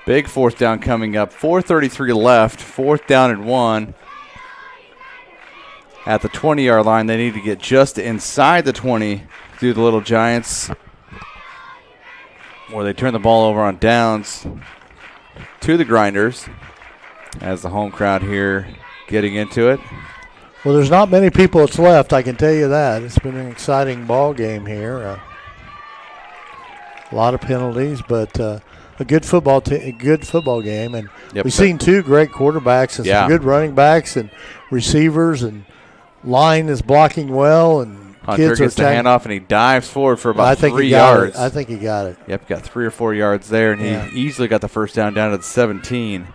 Big 4th down coming up. 4:33 left. 4th down and 1. At the 20-yard line, they need to get just inside the 20 through the Little Giants, or they turn the ball over on downs to the Grinders as the home crowd here getting into it. Well, there's not many people that's left, I can tell you that. It's been an exciting ball game here. A lot of penalties, but a good football game. And we've seen 2 great quarterbacks and some good running backs and receivers, and line is blocking well, and Hunter kids gets the handoff and he dives forward for about 3 yards. I think he got it. Yep, got 3 or 4 yards there, and he easily got the 1st down to the 17.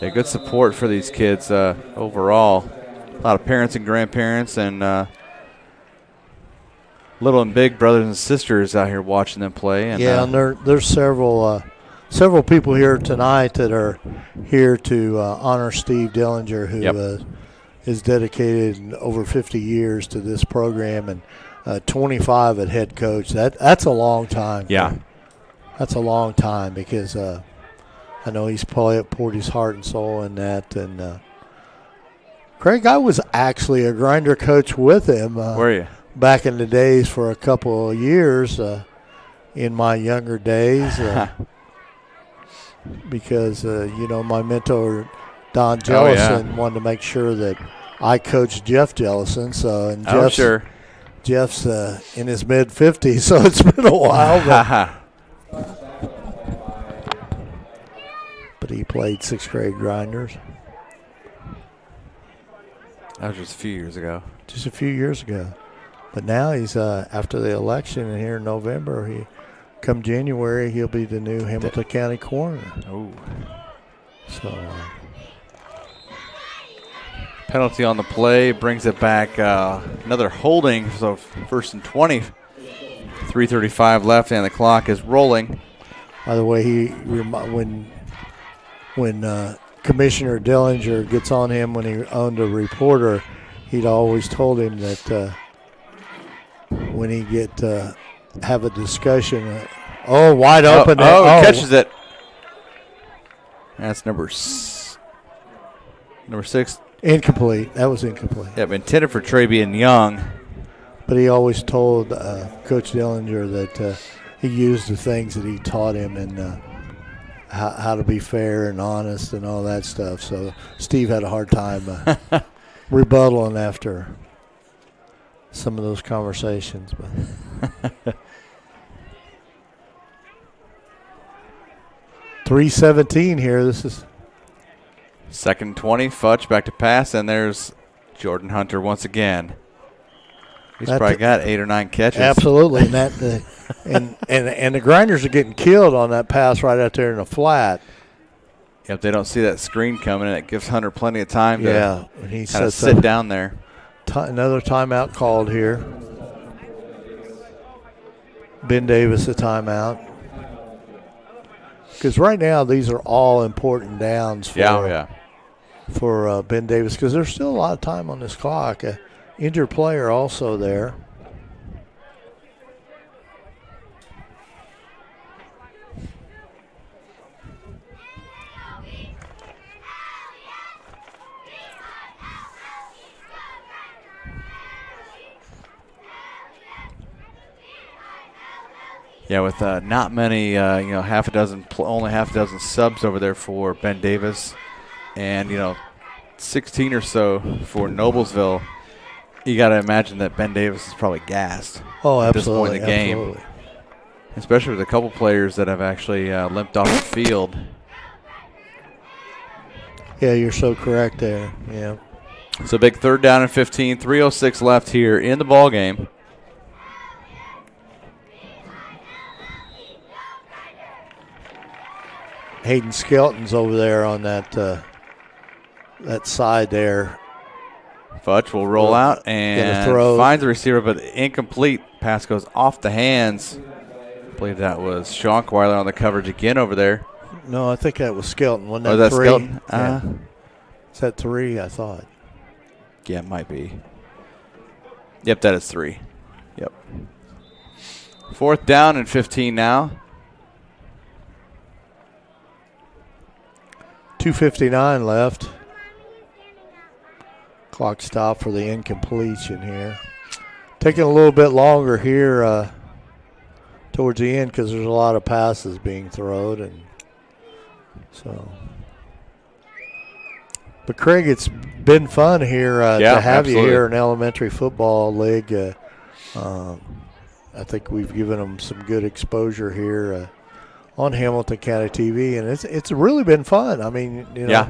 Yeah, good support for these kids overall. A lot of parents and grandparents and little and big brothers and sisters out here watching them play. And, and there's several people here tonight that are here to honor Steve Dillinger, who is dedicated over 50 years to this program, and 25 at head coach. That's a long time. Yeah. That's a long time, because I know he's probably poured his heart and soul in that. And Craig, I was actually a Grinder coach with him. Were you? Back in the days for a couple of years in my younger days. Because, my mentor, Don Jellison, wanted to make sure that I coached Jeff Jellison. Jeff's in his mid-50s, so it's been a while. But he played 6th grade Grinders. That was just a few years ago. Just a few years ago. But now he's, after the election, and here in November, come January, he'll be the new Hamilton County coroner. Oh. So. Penalty on the play brings it back. Another holding, so 1st and 20. 3:35 left, and the clock is rolling. By the way, when Commissioner Dillinger gets on him when he owned a reporter, he'd always told him that when he get have a discussion, wide open. Catches it. That's number 6. Incomplete. That was incomplete. Yep, intended for Travian Young. But he always told Coach Dillinger that he used the things that he taught him and how to be fair and honest and all that stuff. So Steve had a hard time rebuttaling after some of those conversations. But 3:17 here. This is second 20. Futch back to pass, and there's Jordan Hunter once again. He's probably got 8 or 9 catches. Absolutely, and that and the Grinders are getting killed on that pass right out there in the flat. If they don't see that screen coming, and it gives Hunter plenty of time to he kind of sit down there. Another timeout called here. Ben Davis a timeout. Because right now these are all important downs for Ben Davis, because there's still a lot of time on this clock. Injured player also there. Yeah, with not many, only half a dozen subs over there for Ben Davis, and 16 or so for Noblesville. You got to imagine that Ben Davis is probably gassed. Oh, at this absolutely, point in the game, especially with a couple players that have actually limped off the field. Yeah, you're so correct there. Yeah. So big 3rd down and 15. 3:06 left here in the ball game. Hayden Skelton's over there on that side there. Futch will roll out and finds the receiver, but incomplete. Pass goes off the hands. I believe that was Schonkweiler on the coverage again over there. No, I think that was Skelton. Wasn't that was that 3? Skelton? Yeah. Is that 3? I thought. Yeah, it might be. Yep, that is 3. Yep. 4th down and 15 now. 2:59 left. Clock stop for the incompletion here. Taking a little bit longer here towards the end because there's a lot of passes being thrown, and so. But Craig, it's been fun here to have you here in Elementary Football League. I think we've given them some good exposure here on Hamilton County TV, and it's really been fun. I mean, there's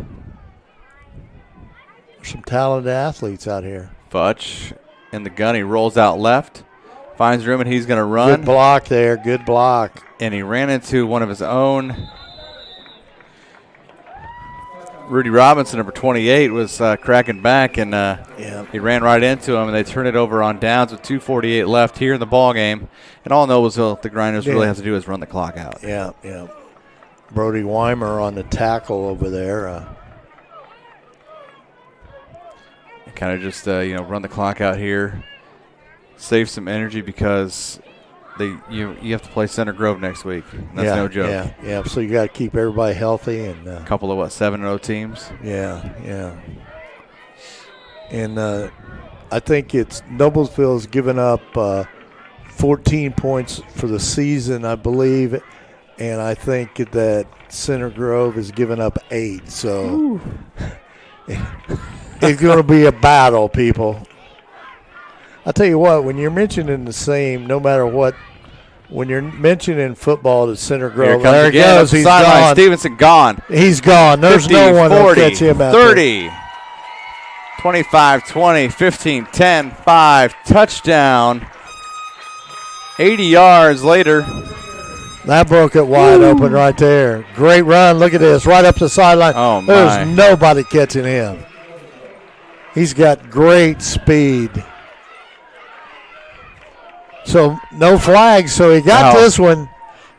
some talented athletes out here. Futch in the gun. He rolls out left, finds room, and he's going to run. Good block there. Good block. And he ran into one of his own. Rudy Robinson, number 28, was cracking back, and he ran right into him, and they turned it over on downs with 2:48 left here in the ball game. And all Noblesville, the Grinders really have to do is run the clock out. Yeah. Brody Weimer on the tackle over there. Kind of just run the clock out here, save some energy because you have to play Center Grove next week. That's no joke. Yeah. So you got to keep everybody healthy, and a couple of 7-0 teams. Yeah. And I think it's Noblesville's given up 14 points for the season, I believe, and I think that Center Grove has given up 8. So it's going to be a battle, people. I'll tell you what, when you're mentioning the same, no matter what, when you're mentioning football to Center Grove, there he goes. He's gone. Stevenson gone. He's gone. There's 50, no one 40, to catch him out 30, 25, 20, 15, 10, 5, touchdown. 80 yards later. That broke it wide open right there. Great run. Look at this. Right up the sideline. Oh, my. There's nobody catching him. He's got great speed. So no flags, so he got this one.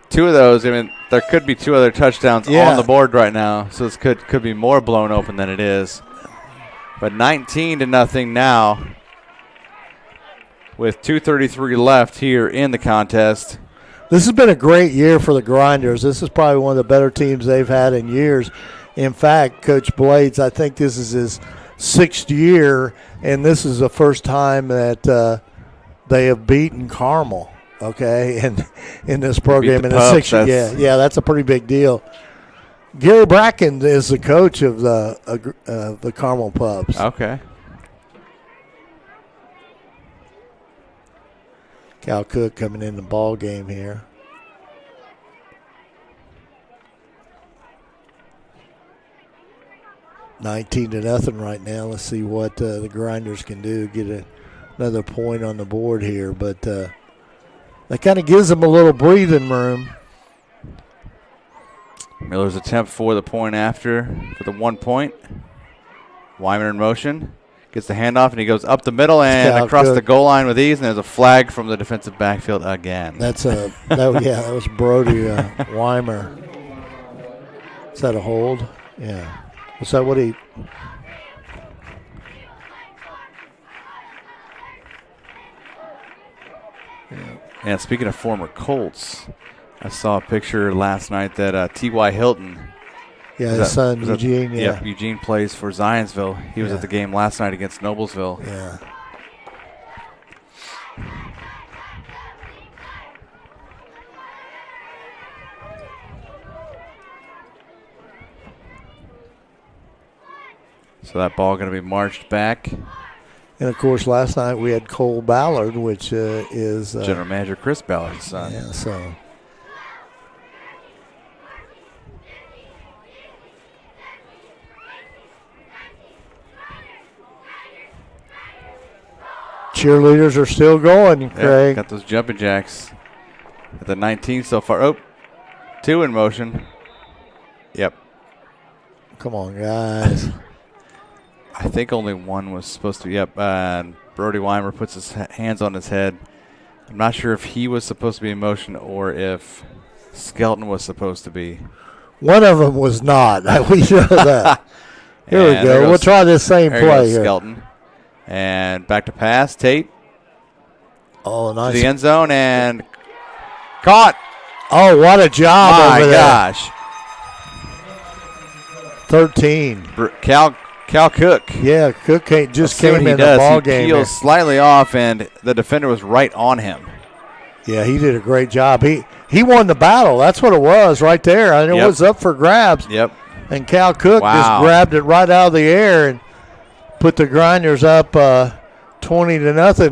2 of those. I mean, there could be 2 other touchdowns on the board right now, so this could be more blown open than it is. But 19-0 now with 2:33 left here in the contest. This has been a great year for the Grinders. This is probably one of the better teams they've had in years. In fact, Coach Blades, I think this is his 6th year, and this is the first time that they have beaten Carmel, okay, and in this program in the Pups, 6 year. Yeah, that's a pretty big deal. Gary Bracken is the coach of the Carmel Pups. Okay. Cal Cook coming in the ball game here. $19-0 right now. Let's see what the Grinders can do. Get another point on the board here, but that kind of gives them a little breathing room. Miller's attempt for the point after for the 1 point. Weimer in motion. Gets the handoff, and he goes up the middle and across the goal line with ease, and there's a flag from the defensive backfield again. That was Brody Weimer. Is that a hold? Yeah. Was that what he... And speaking of former Colts, I saw a picture last night that T.Y. Hilton... Yeah, his son, Eugene. Yep, Eugene plays for Zionsville. He was at the game last night against Noblesville. Yeah. So that ball going to be marched back. And, of course, last night we had Cole Ballard, which is... General Manager Chris Ballard's son. Yeah, so... Cheerleaders are still going, Craig. Got those jumping jacks at the 19 so far. Oh, 2 in motion. Yep. Come on, guys. I think only one was supposed to. Yep. And Brody Weimer puts his hands on his head. I'm not sure if he was supposed to be in motion or if Skelton was supposed to be. One of them was not. We know that. Here we go. We'll try this same play here. Skelton. And back to pass. Tate. Oh, nice. To the end zone and caught. Oh, what a job over there. My gosh. 13. Cal Cook. Yeah, Cook just came in the ball game. He peels slightly off, and the defender was right on him. Yeah, he did a great job. He won the battle. That's what it was right there. And it was up for grabs. Yep. And Cal Cook just grabbed it right out of the air and put the Grinders up 20-0.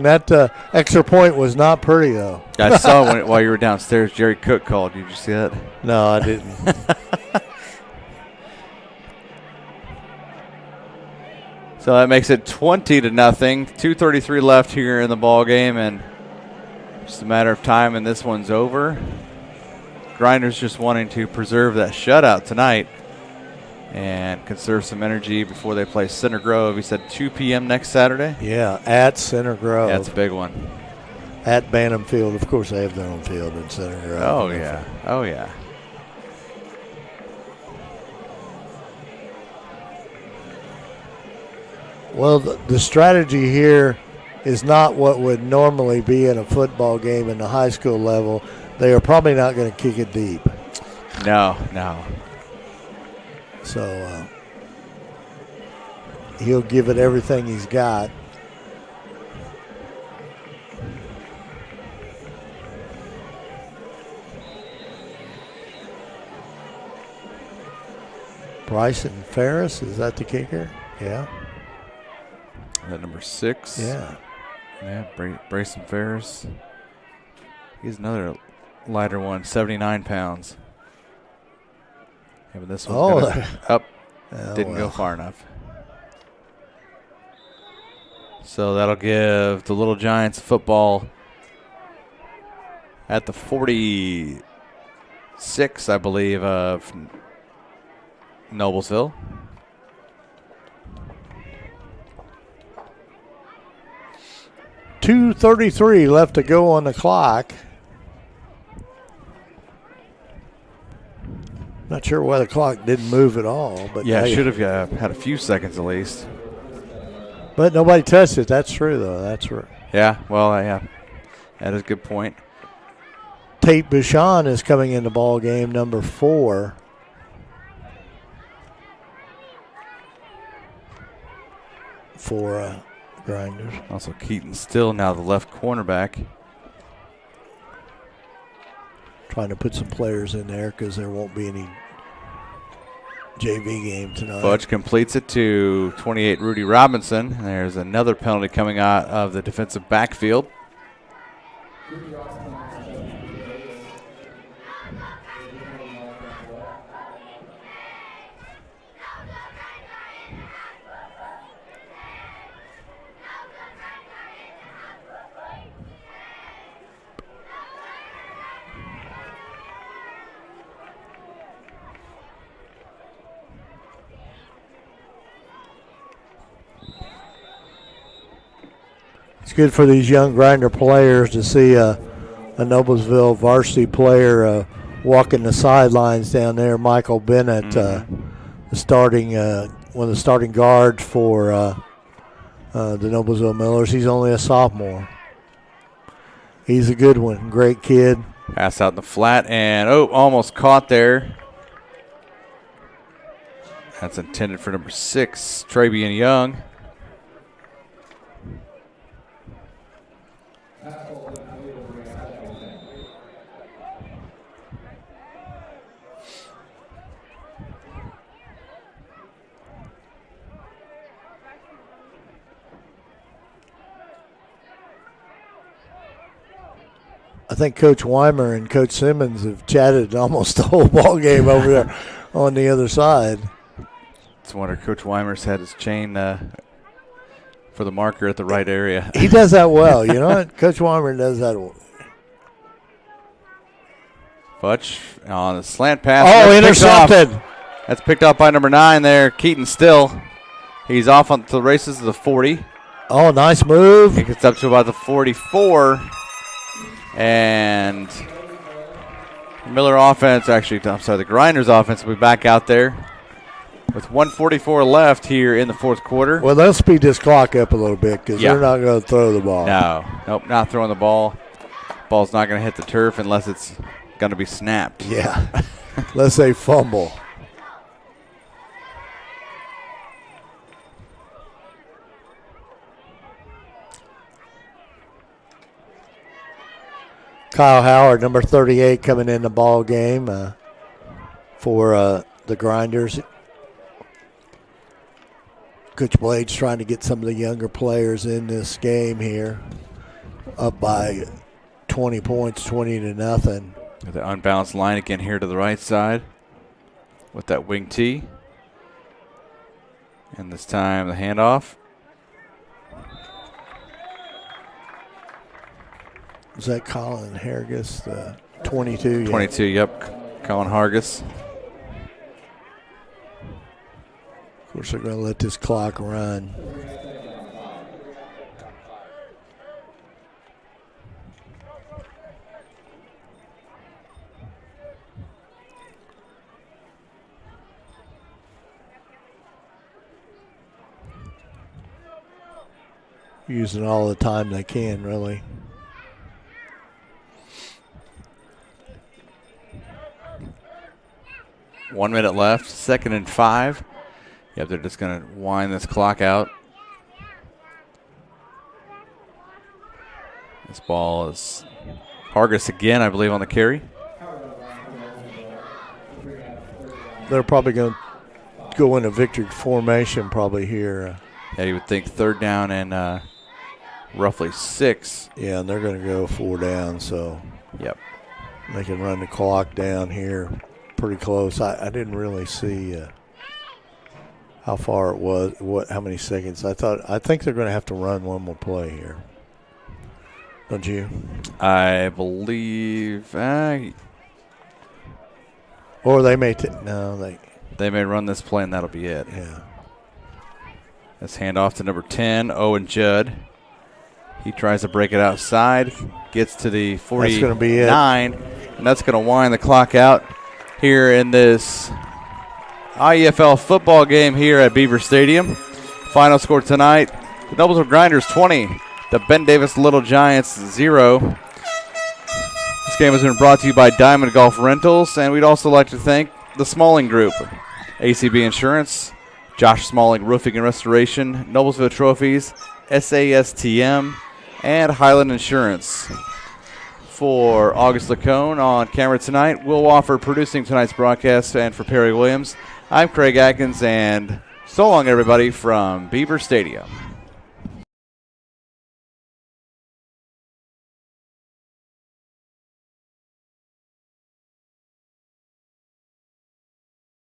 That extra point was not pretty, though. I saw while you were downstairs, Jerry Cook called. Did you see that? No, I didn't. So that makes it 20-0. 2:33 left here in the ball game, and just a matter of time, and this one's over. Grinders just wanting to preserve that shutout tonight and conserve some energy before they play Center Grove. He said 2 p.m. next Saturday. Yeah, at Center Grove. That's a big one. At Bantam Field. Of course, they have their own field in Center Grove. Oh, yeah. Oh, yeah. Well, the strategy here is not what would normally be in a football game in the high school level. They are probably not going to kick it deep. No. So he'll give it everything he's got. Bryson Ferris, is that the kicker? Yeah. Is that number 6? Yeah. Yeah, Bryson Ferris. He's another lighter one, 79 pounds. Yeah, but this one's up. Didn't go far enough. So that'll give the Little Giants football at the 46, I believe, of Noblesville. .233 left to go on the clock. Not sure why the clock didn't move at all, but yeah, should have had a few seconds at least. But nobody touched it. That's true, though. That's true. Yeah, well, yeah, that is a good point. Tate Bouchon is coming in the ball game, number 4. For Grinders. Also Keaton Still now the left cornerback. Trying to put some players in there because there won't be any JV game tonight. Fudge completes it to 28 Rudy Robinson. There's another penalty coming out of the defensive backfield. It's good for these young Grinder players to see a Noblesville varsity player walking the sidelines down there. Michael Bennett, the starting one of the starting guards for the Noblesville Millers. He's only a sophomore. He's a good one. Great kid. Pass out in the flat and almost caught there. That's intended for number 6, Travian Young. I think Coach Weimer and Coach Simmons have chatted almost the whole ball game over there on the other side. It's wonder Coach Weimer's had his chain for the marker at the right area. He does that well. You know what? Coach Weimer does that well. Fudge on the slant pass. Oh, intercepted. That's picked up by number 9 there, Keaton Still. He's off on the races to the 40. Oh, nice move. He gets up to about the 44. And Miller offense, the Grinders offense will be back out there with 1:44 left here in the fourth quarter. Well, they'll speed this clock up a little bit because they're not going to throw the ball. Nope, not throwing the ball. Ball's not going to hit the turf unless it's going to be snapped. Yeah, let's say fumble. Kyle Howard, number 38, coming in the ball game for the Grinders. Coach Blade's trying to get some of the younger players in this game here. Up by 20 points, 20-0. The unbalanced line again here to the right side with that wing T. And this time the handoff. Was that Colin Hargis, the 22? 22, yep. Colin Hargis. Of course, they're going to let this clock run. Using all the time they can, really. One minute left, 2nd and 5. Yep, they're just going to wind this clock out. This ball is Hargis again, I believe, on the carry. They're probably going to go into victory formation probably here. Yeah, you would think 3rd down and roughly 6. Yeah, and they're going to go 4 down, so yep, they can run the clock down here pretty close. I didn't really see how far it was, how many seconds. I think they're going to have to run one more play here. Don't you? I believe. Or they may. They may run this play and that'll be it. Yeah. Let's hand off to number 10, Owen Judd. He tries to break it outside, gets to the 49. That's going to be it. And that's going to wind the clock out here in this IEFL football game here at Beaver Stadium. Final score tonight, the Noblesville Grinders 20, the Ben Davis Little Giants 0. This game has been brought to you by Diamond Golf Rentals, and we'd also like to thank the Smalling Group, ACB Insurance, Josh Smalling Roofing and Restoration, Noblesville Trophies, SASTM, and Highland Insurance. For August Lacone on camera tonight, Will Wofford producing tonight's broadcast, and for Perry Williams, I'm Craig Atkins, and so long, everybody, from Beaver Stadium.